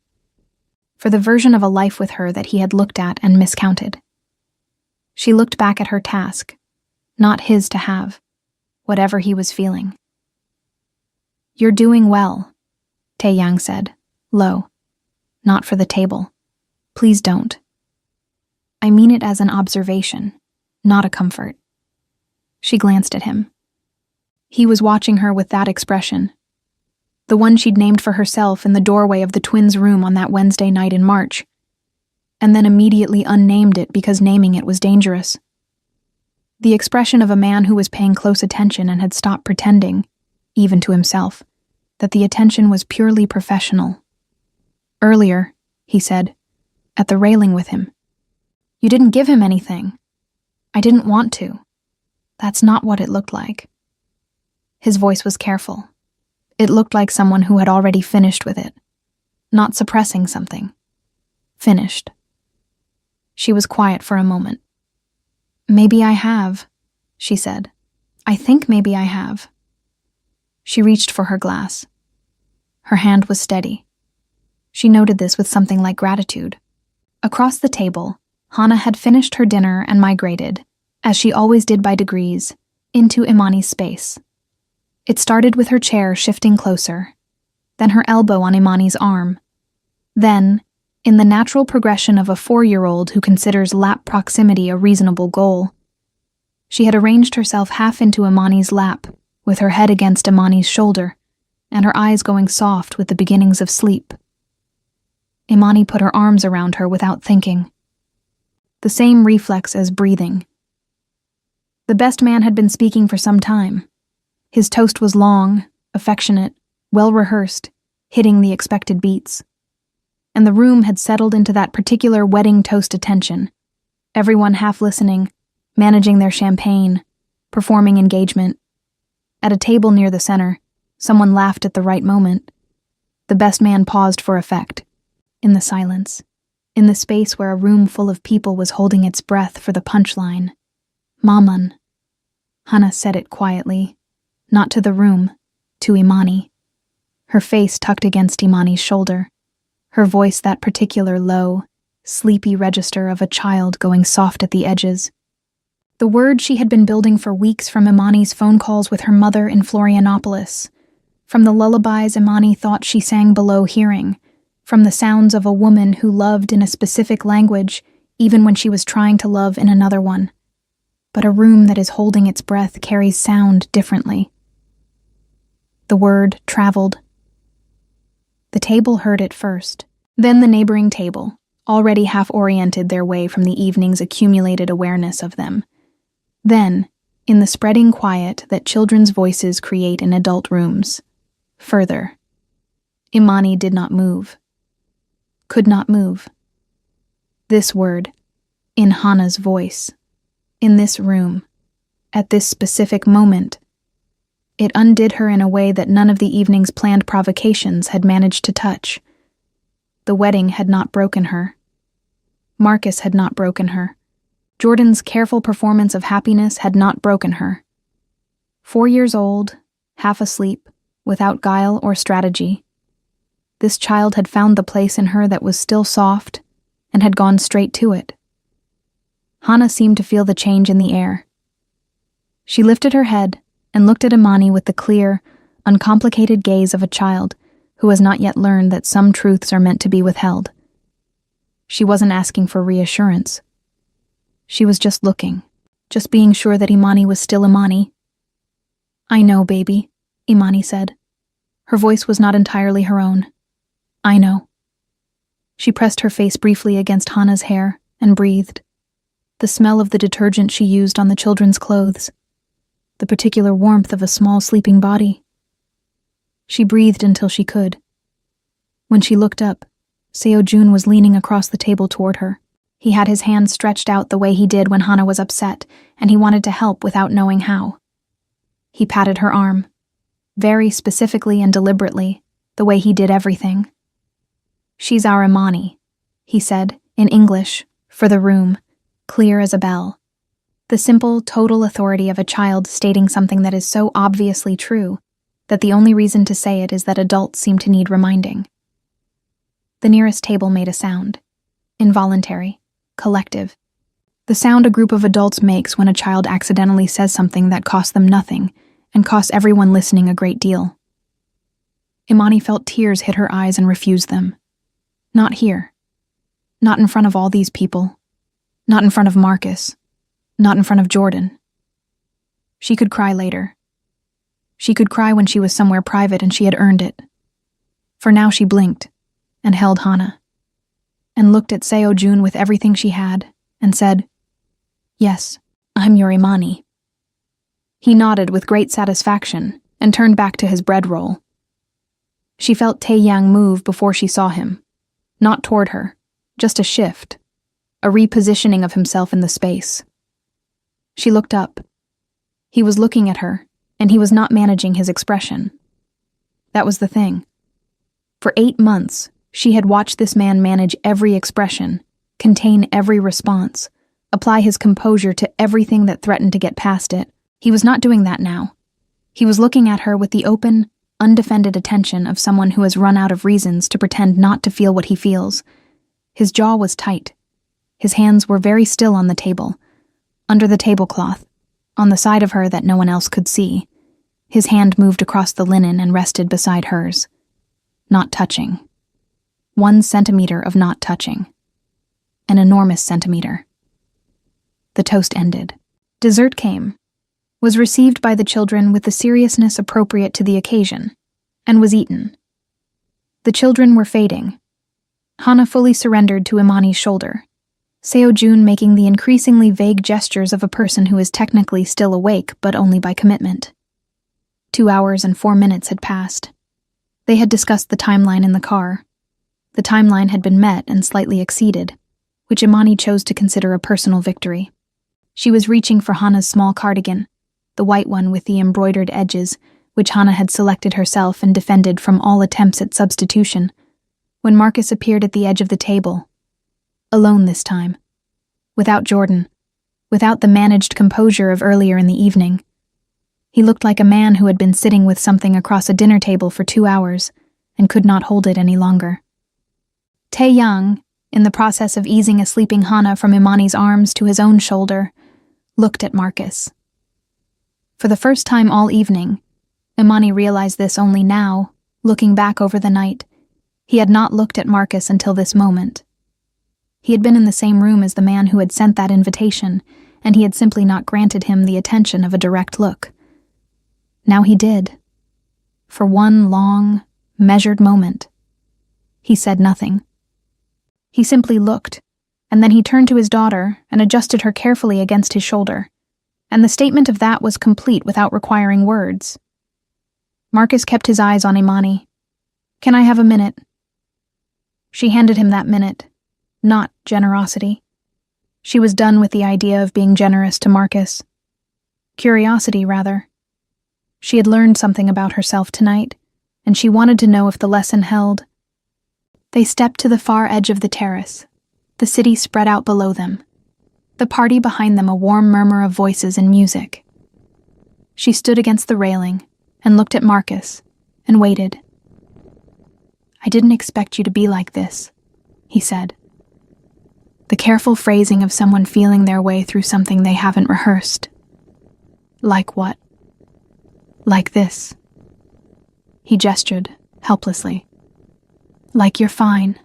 For the version of a life with her that he had looked at and miscounted. She looked back at her task, not his to have, whatever he was feeling. You're doing well, Taeyang said, low. Not for the table. Please don't. I mean it as an observation, not a comfort. She glanced at him. He was watching her with that expression, the one she'd named for herself in the doorway of the twins' room on that Wednesday night in March, and then immediately unnamed it because naming it was dangerous. The expression of a man who was paying close attention and had stopped pretending, even to himself, that the attention was purely professional. Earlier, he said, at the railing with him. You didn't give him anything. I didn't want to. That's not what it looked like. His voice was careful. It looked like someone who had already finished with it, not suppressing something. Finished. She was quiet for a moment. Maybe I have, she said. I think maybe I have. She reached for her glass. Her hand was steady. She noted this with something like gratitude. Across the table, Hannah had finished her dinner and migrated, as she always did by degrees, into Imani's space. It started with her chair shifting closer, then her elbow on Imani's arm. Then, in the natural progression of a 4-year-old who considers lap proximity a reasonable goal, She had arranged herself half into Imani's lap, with her head against Imani's shoulder, and her eyes going soft with the beginnings of sleep. Imani put her arms around her without thinking. The same reflex as breathing. The best man had been speaking for some time. His toast was long, affectionate, well-rehearsed, hitting the expected beats. And the room had settled into that particular wedding toast attention, everyone half listening, managing their champagne, performing engagement. At a table near the center, someone laughed at the right moment. The best man paused for effect. In the silence, in the space where a room full of people was holding its breath for the punchline. Maman. Hana said it quietly, not to the room, to Imani. Her face tucked against Imani's shoulder, her voice that particular low, sleepy register of a child going soft at the edges. The word she had been building for weeks from Imani's phone calls with her mother in Florianopolis, from the lullabies Imani thought she sang below hearing, from the sounds of a woman who loved in a specific language even when she was trying to love in another one. But a room that is holding its breath carries sound differently. The word traveled. The table heard it first, then the neighboring table, already half-oriented their way from the evening's accumulated awareness of them. Then, in the spreading quiet that children's voices create in adult rooms, further. Imani did not move. Could not move. This word, in Hana's voice, in this room, at this specific moment, it undid her in a way that none of the evening's planned provocations had managed to touch. The wedding had not broken her. Marcus had not broken her. Jordan's careful performance of happiness had not broken her. 4 years old, half asleep, without guile or strategy, this child had found the place in her that was still soft and had gone straight to it. Hana seemed to feel the change in the air. She lifted her head and looked at Imani with the clear, uncomplicated gaze of a child who has not yet learned that some truths are meant to be withheld. She wasn't asking for reassurance. She was just looking, just being sure that Imani was still Imani. "I know, baby," Imani said. Her voice was not entirely her own. "I know." She pressed her face briefly against Hana's hair and breathed. The smell of the detergent she used on the children's clothes. The particular warmth of a small sleeping body. She breathed until she could. When she looked up, Seo Jun was leaning across the table toward her. He had his hands stretched out the way he did when Hana was upset, and he wanted to help without knowing how. He patted her arm, very specifically and deliberately, the way he did everything. "She's our Imani," he said, in English, for the room, clear as a bell. The simple, total authority of a child stating something that is so obviously true that the only reason to say it is that adults seem to need reminding. The nearest table made a sound. Involuntary, collective. The sound a group of adults makes when a child accidentally says something that costs them nothing and costs everyone listening a great deal. Imani felt tears hit her eyes and refused them. Not here. Not in front of all these people. Not in front of Marcus. Not in front of Jordan. She could cry later. She could cry when she was somewhere private and she had earned it. For now she blinked and held Hana and looked at Seo Jun with everything she had and said, "Yes, I'm your Imani." He nodded with great satisfaction and turned back to his bread roll. She felt Taeyang move before she saw him. Not toward her, just a shift, a repositioning of himself in the space. She looked up. He was looking at her, and he was not managing his expression. That was the thing. For 8 months, she had watched this man manage every expression, contain every response, apply his composure to everything that threatened to get past it. He was not doing that now. He was looking at her with the open, undefended attention of someone who has run out of reasons to pretend not to feel what he feels. His jaw was tight. His hands were very still on the table, under the tablecloth, on the side of her that no one else could see. His hand moved across the linen and rested beside hers. Not touching. 1 centimeter of not touching. An enormous centimeter. The toast ended. Dessert came, was received by the children with the seriousness appropriate to the occasion, and was eaten. The children were fading. Hana fully surrendered to Imani's shoulder, Seo-jun making the increasingly vague gestures of a person who is technically still awake but only by commitment. 2 hours and 4 minutes had passed. They had discussed the timeline in the car. The timeline had been met and slightly exceeded, which Imani chose to consider a personal victory. She was reaching for Hana's small cardigan, the white one with the embroidered edges, which Hana had selected herself and defended from all attempts at substitution, when Marcus appeared at the edge of the table. Alone this time. Without Jordan. Without the managed composure of earlier in the evening. He looked like a man who had been sitting with something across a dinner table for 2 hours and could not hold it any longer. Tae-young, in the process of easing a sleeping Hana from Imani's arms to his own shoulder, looked at Marcus. For the first time all evening, Imani realized this only now, looking back over the night. He had not looked at Marcus until this moment. He had been in the same room as the man who had sent that invitation, and he had simply not granted him the attention of a direct look. Now he did. For one long, measured moment. He said nothing. He simply looked, and then he turned to his daughter and adjusted her carefully against his shoulder, and the statement of that was complete without requiring words. Marcus kept his eyes on Imani. "Can I have a minute?" She handed him that minute. Not generosity. She was done with the idea of being generous to Marcus. Curiosity, rather. She had learned something about herself tonight, and she wanted to know if the lesson held. They stepped to the far edge of the terrace, the city spread out below them, the party behind them a warm murmur of voices and music. She stood against the railing and looked at Marcus and waited. "I didn't expect you to be like this," he said. The careful phrasing of someone feeling their way through something they haven't rehearsed. "Like what?" "Like this." He gestured, helplessly. "Like you're fine.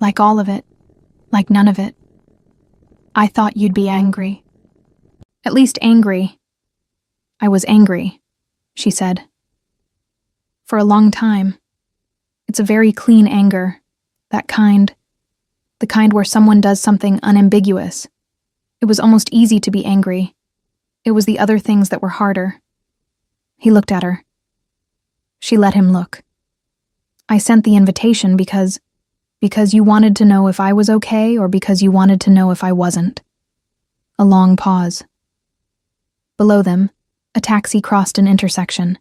Like all of it. Like none of it. I thought you'd be angry." "At least angry." "I was angry," she said. "For a long time. It's a very clean anger, that kind. The kind where someone does something unambiguous. It was almost easy to be angry. It was the other things that were harder." He looked at her. She let him look. "I sent the invitation because you wanted to know if I was okay or because you wanted to know if I wasn't." A long pause. Below them, a taxi crossed an intersection.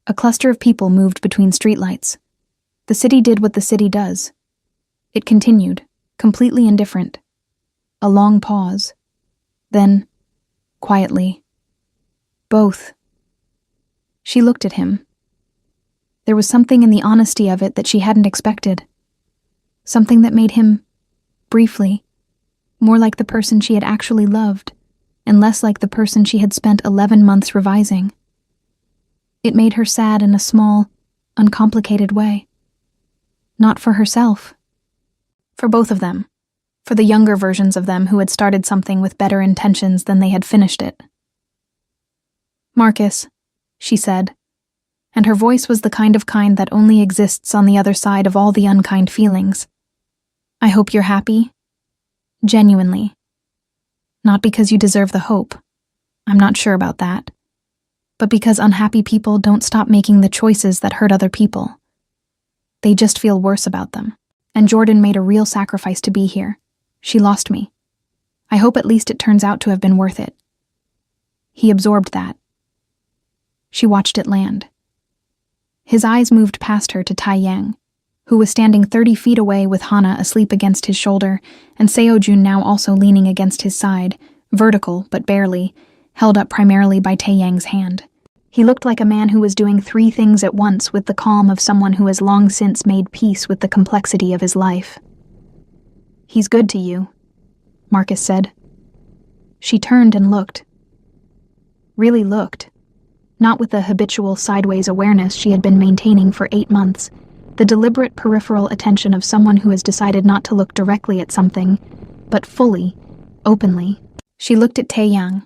A cluster of people moved between streetlights. The city did what the city does. It continued, completely indifferent. A long pause. Then, quietly, "Both." She looked at him. There was something in the honesty of it that she hadn't expected. Something that made him, briefly, more like the person she had actually loved, and less like the person she had spent 11 months revising. It made her sad in a small, uncomplicated way. Not for herself. For both of them. For the younger versions of them who had started something with better intentions than they had finished it. "Marcus," she said, and her voice was the kind that only exists on the other side of all the unkind feelings. "I hope you're happy. Genuinely. Not because you deserve the hope. I'm not sure about that. But because unhappy people don't stop making the choices that hurt other people. They just feel worse about them. And Jordan made a real sacrifice to be here. She lost me. I hope at least it turns out to have been worth it." He absorbed that. She watched it land. His eyes moved past her to Tae-yang, who was standing 30 feet away with Hana asleep against his shoulder, and Seo-jun now also leaning against his side, vertical but barely, held up primarily by Tae-yang's hand. He looked like a man who was doing 3 things at once with the calm of someone who has long since made peace with the complexity of his life. "He's good to you," Marcus said. She turned and looked. Really looked. Not with the habitual sideways awareness she had been maintaining for 8 months, the deliberate peripheral attention of someone who has decided not to look directly at something, but fully, openly. She looked at Tae-yang,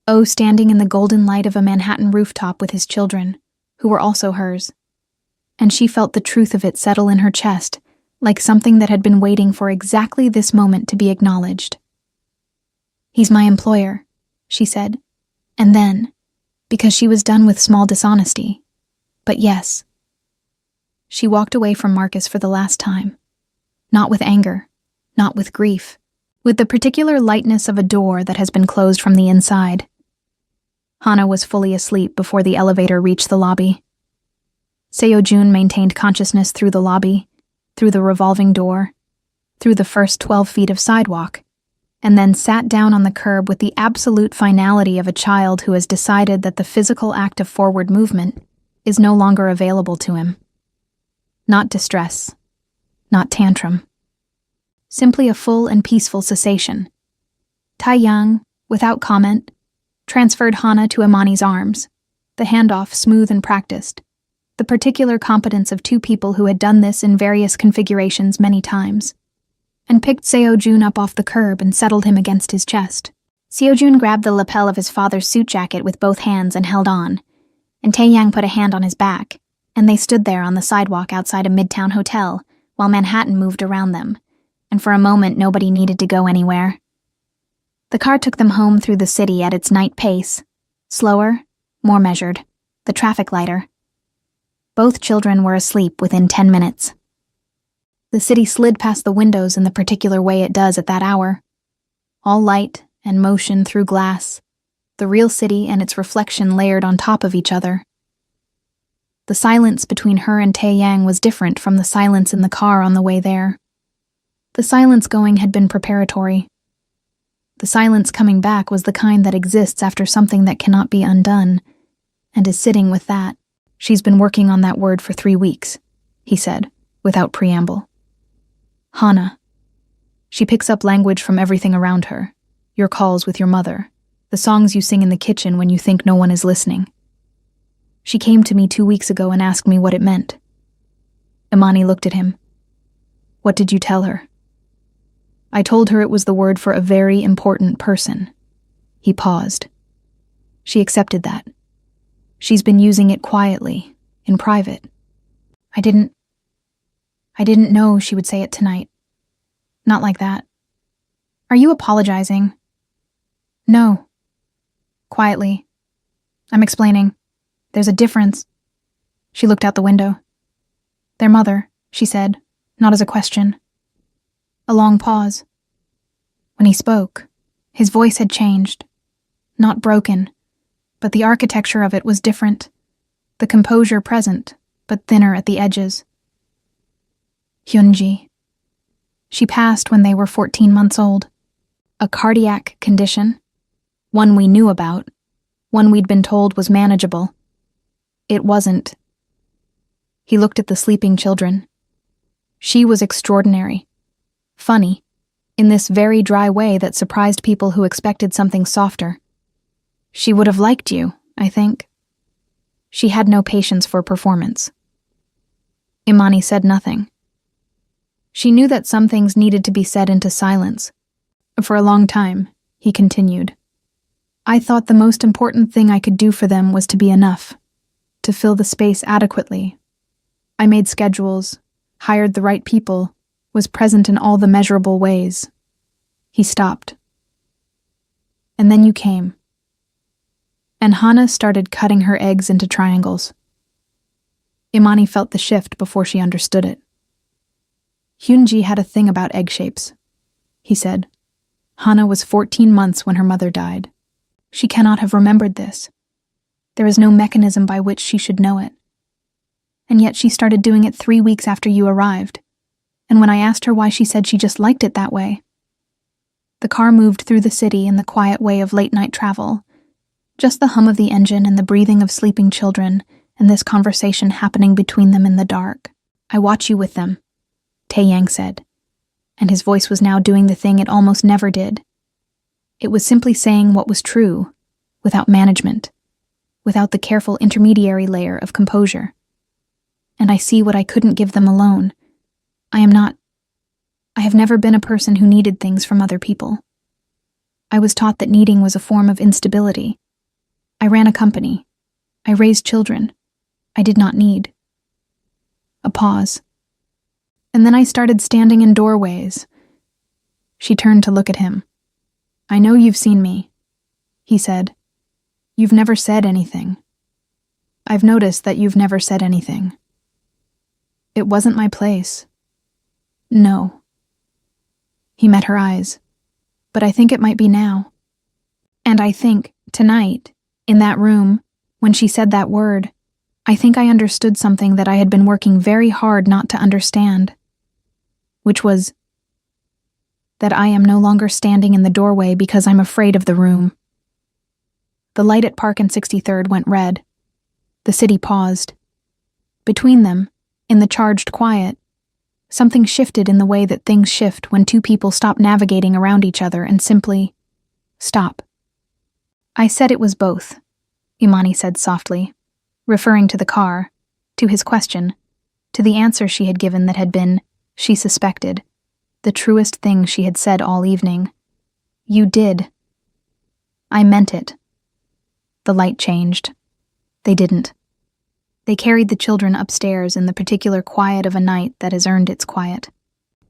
O standing in the golden light of a Manhattan rooftop with his children, who were also hers. And she felt the truth of it settle in her chest, like something that had been waiting for exactly this moment to be acknowledged. "He's my employer," she said, and then, because she was done with small dishonesty, "But yes." She walked away from Marcus for the last time. Not with anger, not with grief, with the particular lightness of a door that has been closed from the inside. Hana was fully asleep before the elevator reached the lobby. Seo-jun maintained consciousness through the lobby, through the revolving door, through the first 12 feet of sidewalk, and then sat down on the curb with the absolute finality of a child who has decided that the physical act of forward movement is no longer available to him. Not distress, not tantrum. Simply a full and peaceful cessation. Taeyang, without comment, transferred Hana to Imani's arms, the handoff smooth and practiced, the particular competence of two people who had done this in various configurations many times, and picked Seo-jun up off the curb and settled him against his chest. Seo-jun grabbed the lapel of his father's suit jacket with both hands and held on, and Taeyang put a hand on his back, and they stood there on the sidewalk outside a midtown hotel while Manhattan moved around them, and for a moment nobody needed to go anywhere. The car took them home through the city at its night pace, slower, more measured, the traffic lighter. Both children were asleep within 10 minutes. The city slid past the windows in the particular way it does at that hour. All light and motion through glass, the real city and its reflection layered on top of each other. The silence between her and Taeyang was different from the silence in the car on the way there. The silence going had been preparatory. The silence coming back was the kind that exists after something that cannot be undone, and is sitting with that. "She's been working on that word for 3 weeks, he said, without preamble. "Hana. She picks up language from everything around her. Your calls with your mother, the songs you sing in the kitchen when you think no one is listening. She came to me 2 weeks ago and asked me what it meant." Imani looked at him. "What did you tell her?" "I told her it was the word for a very important person." He paused. "She accepted that. She's been using it quietly, in private. I didn't know she would say it tonight. Not like that." "Are you apologizing?" "No." Quietly. "I'm explaining. There's a difference." She looked out the window. "Their mother," she said, not as a question. A long pause. When he spoke, his voice had changed. Not broken, but the architecture of it was different. The composure present, but thinner at the edges. Hyunji. She passed when they were 14 months old. A cardiac condition. One we knew about. One we'd been told was manageable. It wasn't. He looked at the sleeping children. She was extraordinary. Funny. In this very dry way that surprised people who expected something softer. She would have liked you, I think. She had no patience for performance. Imani said nothing. She knew that some things needed to be said into silence. For a long time, he continued. I thought the most important thing I could do for them was to be enough, to fill the space adequately. I made schedules, hired the right people, was present in all the measurable ways. He stopped. And then you came. And Hana started cutting her eggs into triangles. Imani felt the shift before she understood it. Hyunji had a thing about egg shapes, he said. Hana was 14 months when her mother died. She cannot have remembered this. There is no mechanism by which she should know it. And yet she started doing it 3 weeks after you arrived. And when I asked her why, she said she just liked it that way. The car moved through the city in the quiet way of late-night travel. Just the hum of the engine and the breathing of sleeping children, and this conversation happening between them in the dark. I watch you with them, Taeyang said. And his voice was now doing the thing it almost never did. It was simply saying what was true, without management, without the careful intermediary layer of composure. And I see what I couldn't give them alone. I have never been a person who needed things from other people. I was taught that needing was a form of instability. I ran a company. I raised children. I did not need. A pause. And then I started standing in doorways. She turned to look at him. I know you've seen me, he said. You've never said anything. I've noticed that you've never said anything. It wasn't my place. No. He met her eyes. But I think it might be now. And I think, tonight, in that room, when she said that word, I think I understood something that I had been working very hard not to understand. Which was that I am no longer standing in the doorway because I'm afraid of the room. The light at Park and 63rd went red. The city paused. Between them, in the charged quiet, something shifted in the way that things shift when two people stop navigating around each other and simply stop. I said it was both, Imani said softly, referring to the car, to his question, to the answer she had given that had been, she suspected, the truest thing she had said all evening. You did. I meant it. The light changed. They didn't. They carried the children upstairs in the particular quiet of a night that has earned its quiet.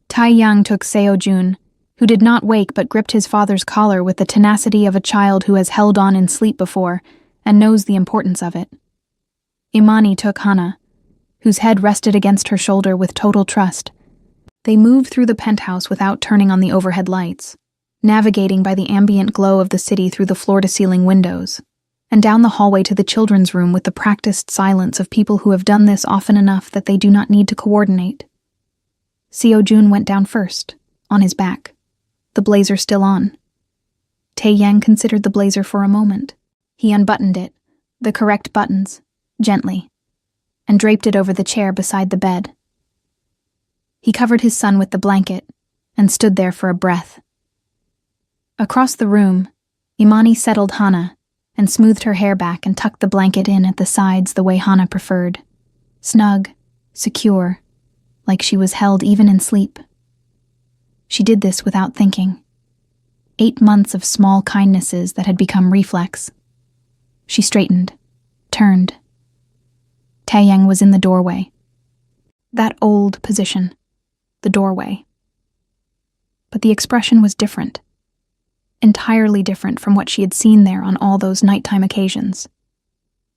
Tai Yang took Seo Jun, who did not wake but gripped his father's collar with the tenacity of a child who has held on in sleep before and knows the importance of it. Imani took Hana, whose head rested against her shoulder with total trust. They moved through the penthouse without turning on the overhead lights, navigating by the ambient glow of the city through the floor-to-ceiling windows, and down the hallway to the children's room with the practiced silence of people who have done this often enough that they do not need to coordinate. Seo Jun went down first, on his back, the blazer still on. Tae Yang considered the blazer for a moment. He unbuttoned it, the correct buttons, gently, and draped it over the chair beside the bed. He covered his son with the blanket and stood there for a breath. Across the room, Imani settled Hana and smoothed her hair back and tucked the blanket in at the sides the way Hana preferred. Snug, secure, like she was held even in sleep. She did this without thinking. 8 months of small kindnesses that had become reflex. She straightened, turned. Taeyang was in the doorway. That old position, the doorway. But the expression was different. Entirely different from what she had seen there on all those nighttime occasions.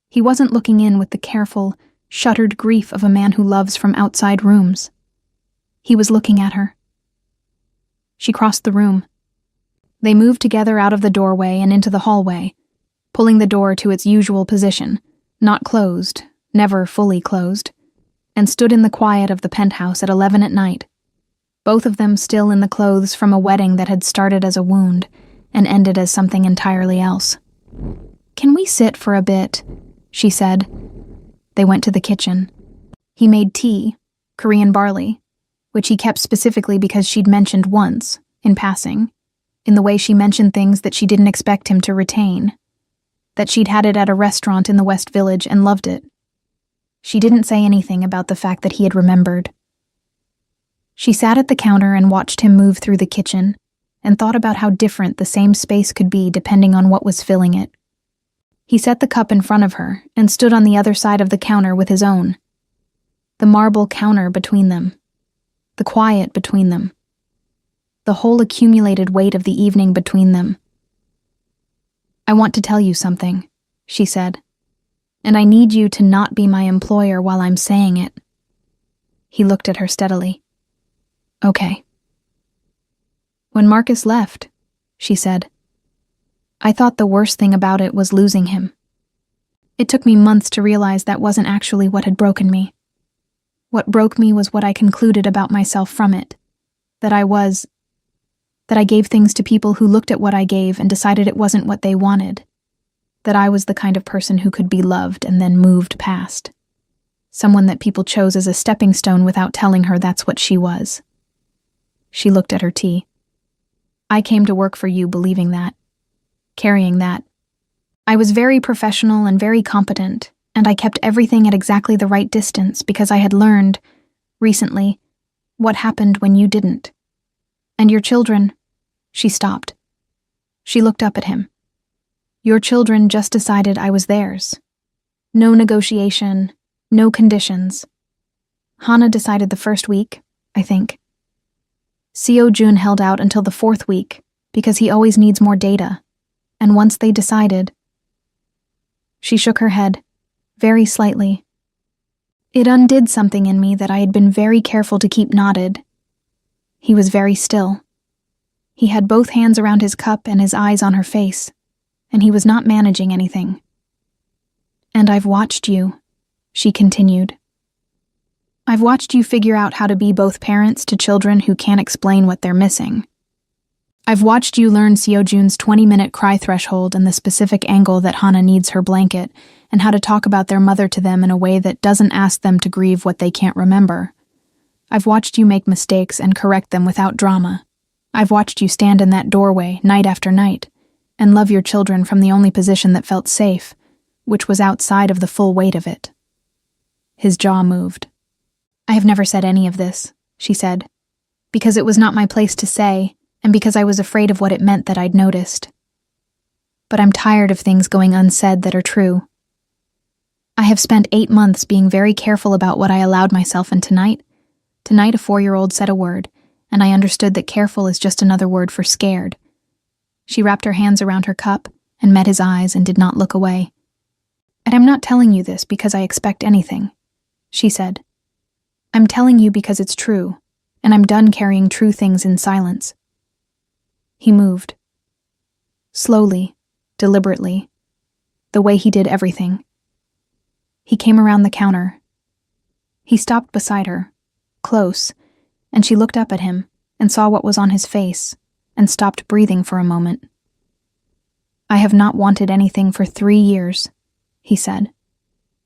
He wasn't looking in with the careful, shuttered grief of a man who loves from outside rooms. He was looking at her. She crossed the room. They moved together out of the doorway and into the hallway, pulling the door to its usual position, not closed, never fully closed, and stood in the quiet of the penthouse at 11 at night, both of them still in the clothes from a wedding that had started as a wound and ended as something entirely else. Can we sit for a bit? She said. They went to the kitchen. He made tea, Korean barley, which he kept specifically because she'd mentioned once, in passing, in the way she mentioned things that she didn't expect him to retain, that she'd had it at a restaurant in the West Village and loved it. She didn't say anything about the fact that he had remembered. She sat at the counter and watched him move through the kitchen, and thought about how different the same space could be depending on what was filling it. He set the cup in front of her and stood on the other side of the counter with his own. The marble counter between them. The quiet between them. The whole accumulated weight of the evening between them. I want to tell you something, she said, and I need you to not be my employer while I'm saying it. He looked at her steadily. Okay. When Marcus left, she said, I thought the worst thing about it was losing him. It took me months to realize that wasn't actually what had broken me. What broke me was what I concluded about myself from it. That I gave things to people who looked at what I gave and decided it wasn't what they wanted. That I was the kind of person who could be loved and then moved past. Someone that people chose as a stepping stone without telling her that's what she was. She looked at her tea. I came to work for you believing that, carrying that. I was very professional and very competent, and I kept everything at exactly the right distance because I had learned, recently, what happened when you didn't. And your children, she stopped. She looked up at him. Your children just decided I was theirs. No negotiation, no conditions. Hana decided the first week, I think. Seo Jun held out until the fourth week because he always needs more data, and once they decided... She shook her head, very slightly. It undid something in me that I had been very careful to keep knotted. He was very still. He had both hands around his cup and his eyes on her face, and he was not managing anything. And I've watched you, she continued. I've watched you figure out how to be both parents to children who can't explain what they're missing. I've watched you learn Seojun's 20-minute cry threshold and the specific angle that Hana needs her blanket, and how to talk about their mother to them in a way that doesn't ask them to grieve what they can't remember. I've watched you make mistakes and correct them without drama. I've watched you stand in that doorway night after night and love your children from the only position that felt safe, which was outside of the full weight of it. His jaw moved. I have never said any of this, she said, because it was not my place to say, and because I was afraid of what it meant that I'd noticed. But I'm tired of things going unsaid that are true. I have spent 8 months being very careful about what I allowed myself, and tonight a 4-year-old said a word, and I understood that careful is just another word for scared. She wrapped her hands around her cup and met his eyes and did not look away. And I'm not telling you this because I expect anything, she said. I'm telling you because it's true, and I'm done carrying true things in silence. He moved. Slowly, deliberately, the way he did everything. He came around the counter. He stopped beside her, close, and she looked up at him and saw what was on his face and stopped breathing for a moment. I have not wanted anything for 3 years, he said.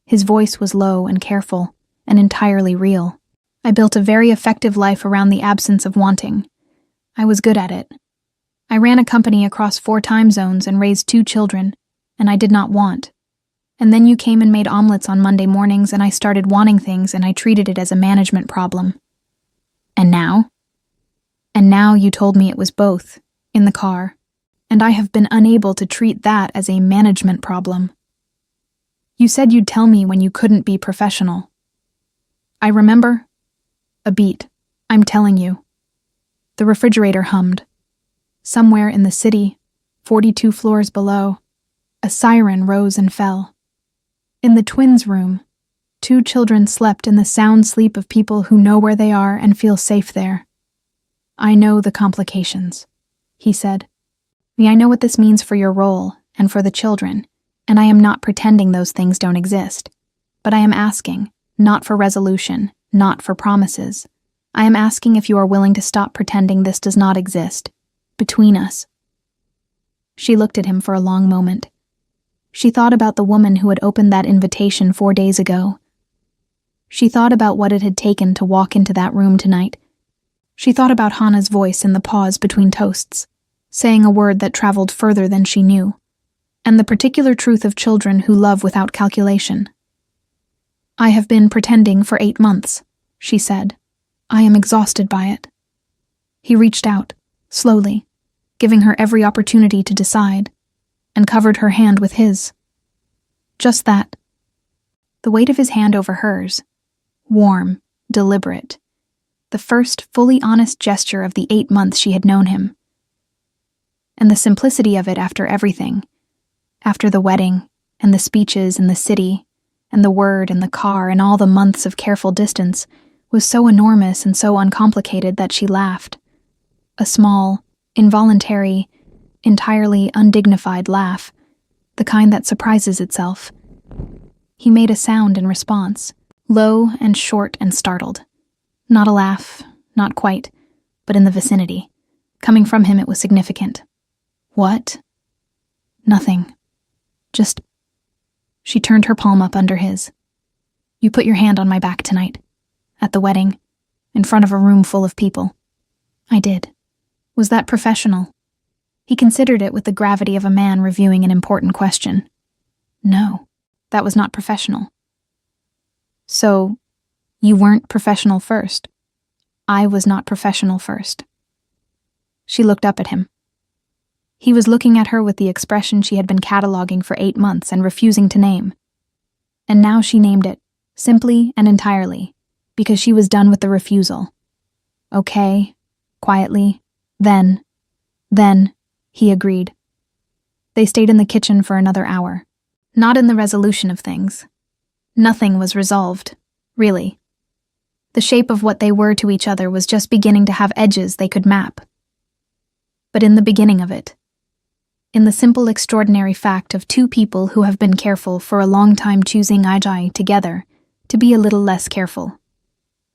His voice was low and careful and entirely real. I built a very effective life around the absence of wanting. I was good at it. I ran a company across 4 time zones and raised 2 children, and I did not want. And then you came and made omelets on Monday mornings, and I started wanting things, and I treated it as a management problem. And now? And now you told me it was both, in the car, and I have been unable to treat that as a management problem. You said you'd tell me when you couldn't be professional. I remember. A beat, I'm telling you. The refrigerator hummed. Somewhere in the city, 42 floors below, a siren rose and fell. In the twins' room, 2 children slept in the sound sleep of people who know where they are and feel safe there. I know the complications, he said. I know what this means for your role and for the children, and I am not pretending those things don't exist. But I am asking, not for resolution, not for promises. I am asking if you are willing to stop pretending this does not exist, between us. She looked at him for a long moment. She thought about the woman who had opened that invitation 4 days ago. She thought about what it had taken to walk into that room tonight. She thought about Hana's voice in the pause between toasts, saying a word that traveled further than she knew, and the particular truth of children who love without calculation. I have been pretending for 8 months, she said. I am exhausted by it. He reached out, slowly, giving her every opportunity to decide, and covered her hand with his. Just that. The weight of his hand over hers, warm, deliberate, the first fully honest gesture of the 8 months she had known him. And the simplicity of it after everything, after the wedding, and the speeches in the city, and the word and the car and all the months of careful distance, was so enormous and so uncomplicated that she laughed. A small, involuntary, entirely undignified laugh, the kind that surprises itself. He made a sound in response, low and short and startled. Not a laugh, not quite, but in the vicinity. Coming from him, it was significant. What? Nothing. Just... She turned her palm up under his. You put your hand on my back tonight. At the wedding. In front of a room full of people. I did. Was that professional? He considered it with the gravity of a man reviewing an important question. No, that was not professional. So, you weren't professional first. I was not professional first. She looked up at him. He was looking at her with the expression she had been cataloging for 8 months and refusing to name. And now she named it, simply and entirely, because she was done with the refusal. Okay, quietly, then, he agreed. They stayed in the kitchen for another hour. Not in the resolution of things. Nothing was resolved, really. The shape of what they were to each other was just beginning to have edges they could map. But in the beginning of it, in the simple extraordinary fact of two people who have been careful for a long time choosing Ajay together to be a little less careful.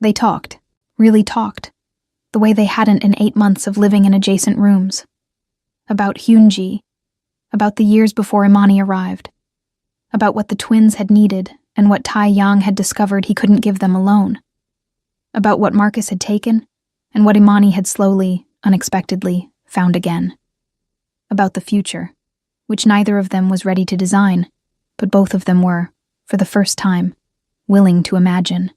They talked, really talked, the way they hadn't in 8 months of living in adjacent rooms. About Hyunji, about the years before Imani arrived, about what the twins had needed and what Tai Yang had discovered he couldn't give them alone, about what Marcus had taken and what Imani had slowly, unexpectedly, found again. About the future, which neither of them was ready to design, but both of them were, for the first time, willing to imagine.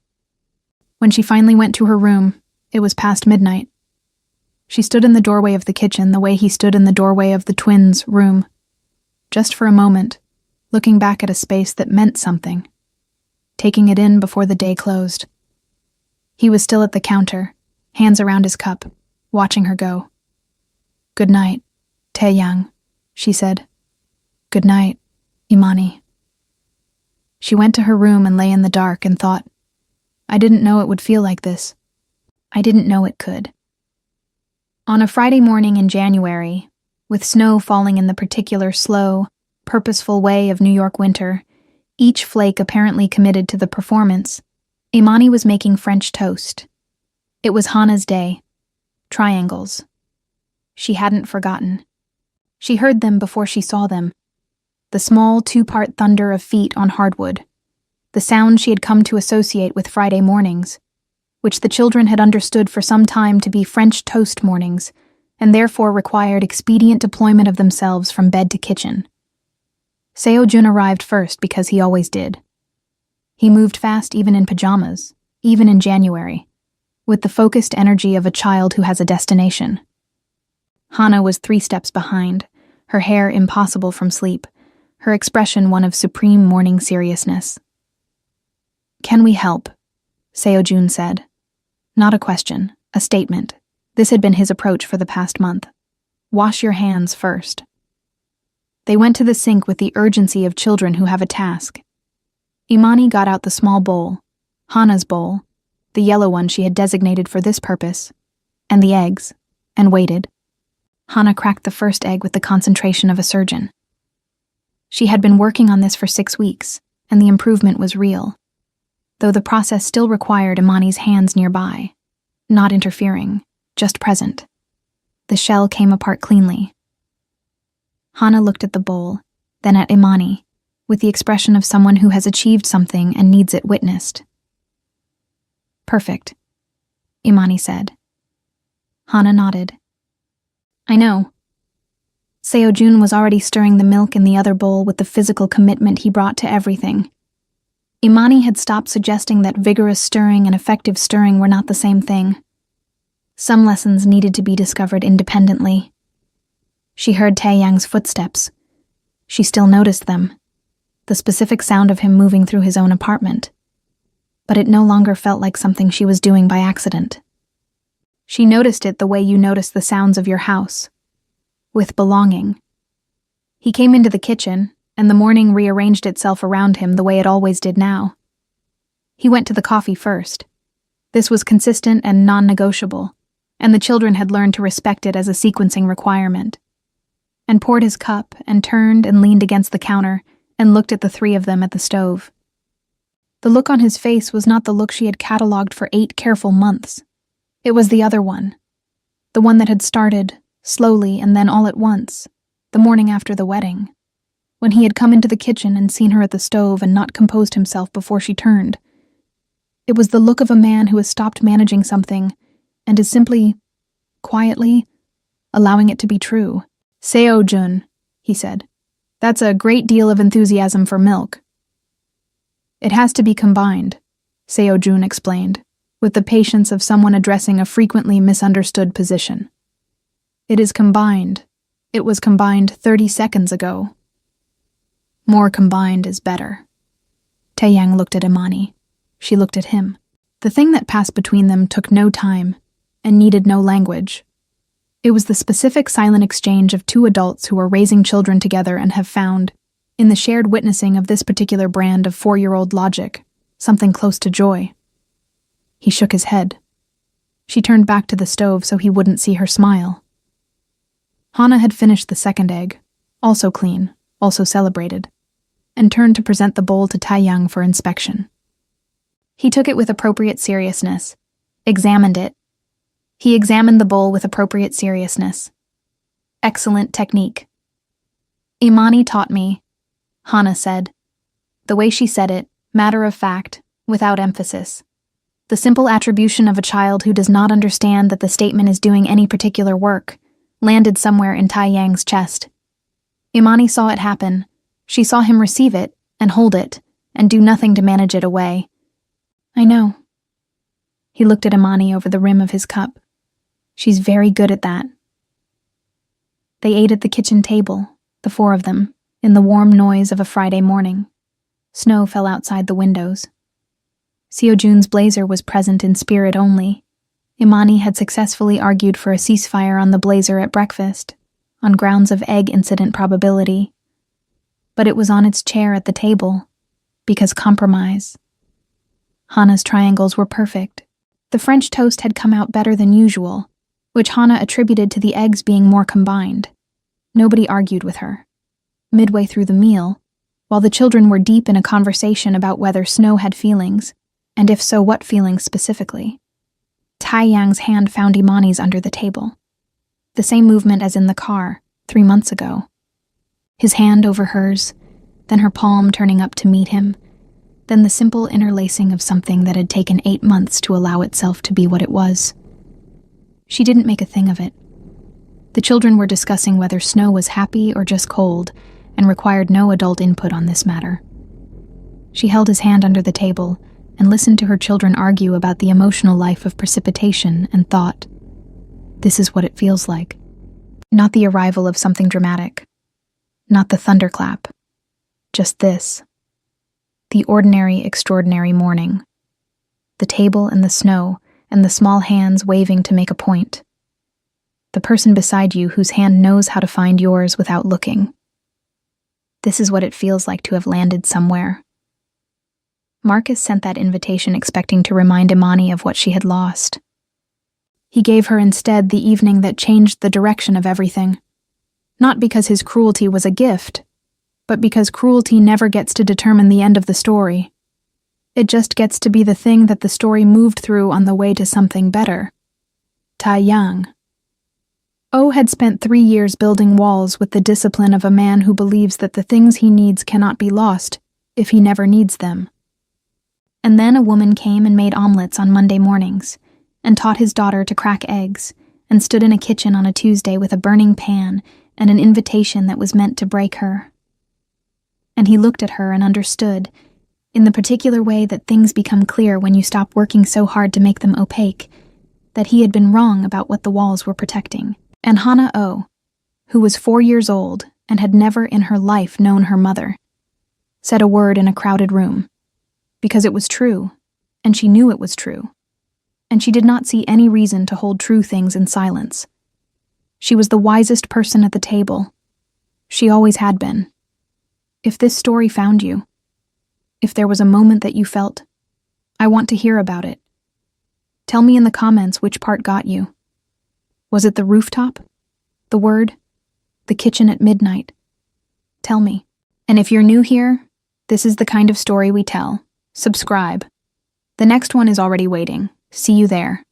When she finally went to her room, it was past midnight. She stood in the doorway of the kitchen the way he stood in the doorway of the twins' room, just for a moment, looking back at a space that meant something, taking it in before the day closed. He was still at the counter, hands around his cup, watching her go. "Good night, Taeyang," she said. "Good night, Imani." She went to her room and lay in the dark and thought, I didn't know it would feel like this. I didn't know it could. On a Friday morning in January, with snow falling in the particular slow, purposeful way of New York winter, each flake apparently committed to the performance, Imani was making French toast. It was Hannah's day. Triangles. She hadn't forgotten. She heard them before she saw them. The small 2-part thunder of feet on hardwood. The sound she had come to associate with Friday mornings, which the children had understood for some time to be French toast mornings, and therefore required expedient deployment of themselves from bed to kitchen. Seo-jun arrived first because he always did. He moved fast even in pajamas, even in January, with the focused energy of a child who has a destination. Hannah was 3 steps behind, her hair impossible from sleep, her expression one of supreme morning seriousness. "Can we help?" Seo-jun said. Not a question, a statement. This had been his approach for the past month. Wash your hands first. They went to the sink with the urgency of children who have a task. Imani got out the small bowl, Hannah's bowl, the yellow one she had designated for this purpose, and the eggs, and waited. Hannah cracked the first egg with the concentration of a surgeon. She had been working on this for 6 weeks, and the improvement was real, though the process still required Imani's hands nearby, not interfering, just present. The shell came apart cleanly. Hannah looked at the bowl, then at Imani, with the expression of someone who has achieved something and needs it witnessed. "Perfect," Imani said. Hannah nodded. "I know." Seo-jun was already stirring the milk in the other bowl with the physical commitment he brought to everything. Imani had stopped suggesting that vigorous stirring and effective stirring were not the same thing. Some lessons needed to be discovered independently. She heard Taeyang's footsteps. She still noticed them, the specific sound of him moving through his own apartment. But it no longer felt like something she was doing by accident. She noticed it the way you notice the sounds of your house, with belonging. He came into the kitchen, and the morning rearranged itself around him the way it always did now. He went to the coffee first. This was consistent and non-negotiable, and the children had learned to respect it as a sequencing requirement. And poured his cup, and turned and leaned against the counter, and looked at the 3 of them at the stove. The look on his face was not the look she had catalogued for 8 careful months. It was the other one. The one that had started, slowly and then all at once, the morning after the wedding, when he had come into the kitchen and seen her at the stove and not composed himself before she turned. It was the look of a man who has stopped managing something and is simply, quietly, allowing it to be true. "Seo-jun," he said. "That's a great deal of enthusiasm for milk." "It has to be combined," Seo-jun explained, with the patience of someone addressing a frequently misunderstood position. "It is combined, It was combined 30 seconds ago. More combined is better. Taeyang looked at Imani. She looked at him. The thing that passed between them took no time and needed no language. It was the specific silent exchange of two adults who are raising children together and have found, in the shared witnessing of this particular brand of 4-year-old logic, something close to joy. He shook his head. She turned back to the stove so he wouldn't see her smile. Hana had finished the second egg, also clean, also celebrated, and turned to present the bowl to Taeyang for inspection. He took it with appropriate seriousness, examined it. He examined the bowl with appropriate seriousness. Excellent technique. Imani taught me, Hana said. The way she said it, matter of fact, without emphasis. The simple attribution of a child who does not understand that the statement is doing any particular work landed somewhere in Taeyang's chest. Imani saw it happen. She saw him receive it and hold it and do nothing to manage it away. I know. He looked at Imani over the rim of his cup. She's very good at that. They ate at the kitchen table, the four of them, in the warm noise of a Friday morning. Snow fell outside the windows. Seojun's blazer was present in spirit only. Imani had successfully argued for a ceasefire on the blazer at breakfast, on grounds of egg incident probability. But it was on its chair at the table, because compromise. Hana's triangles were perfect. The French toast had come out better than usual, which Hana attributed to the eggs being more combined. Nobody argued with her. Midway through the meal, while the children were deep in a conversation about whether Snow had feelings, and if so, what feelings specifically, Taeyang's hand found Imani's under the table. The same movement as in the car, 3 months ago. His hand over hers, then her palm turning up to meet him, then the simple interlacing of something that had taken 8 months to allow itself to be what it was. She didn't make a thing of it. The children were discussing whether Snow was happy or just cold, and required no adult input on this matter. She held his hand under the table and listened to her children argue about the emotional life of precipitation and thought, this is what it feels like. Not the arrival of something dramatic. Not the thunderclap. Just this. The ordinary, extraordinary morning. The table and the snow, and the small hands waving to make a point. The person beside you whose hand knows how to find yours without looking. This is what it feels like to have landed somewhere. Marcus sent that invitation expecting to remind Imani of what she had lost. He gave her instead the evening that changed the direction of everything. Not because his cruelty was a gift, but because cruelty never gets to determine the end of the story. It just gets to be the thing that the story moved through on the way to something better. Taeyang. O had spent 3 years building walls with the discipline of a man who believes that the things he needs cannot be lost if he never needs them. And then a woman came and made omelets on Monday mornings, and taught his daughter to crack eggs, and stood in a kitchen on a Tuesday with a burning pan and an invitation that was meant to break her. And he looked at her and understood, in the particular way that things become clear when you stop working so hard to make them opaque, that he had been wrong about what the walls were protecting. And Hana O, who was 4 years old and had never in her life known her mother, said a word in a crowded room, because it was true, and she knew it was true, and she did not see any reason to hold true things in silence. She was the wisest person at the table. She always had been. If this story found you, if there was a moment that you felt, I want to hear about it. Tell me in the comments which part got you. Was it the rooftop? The word? The kitchen at midnight? Tell me. And if you're new here, this is the kind of story we tell. Subscribe. The next one is already waiting. See you there.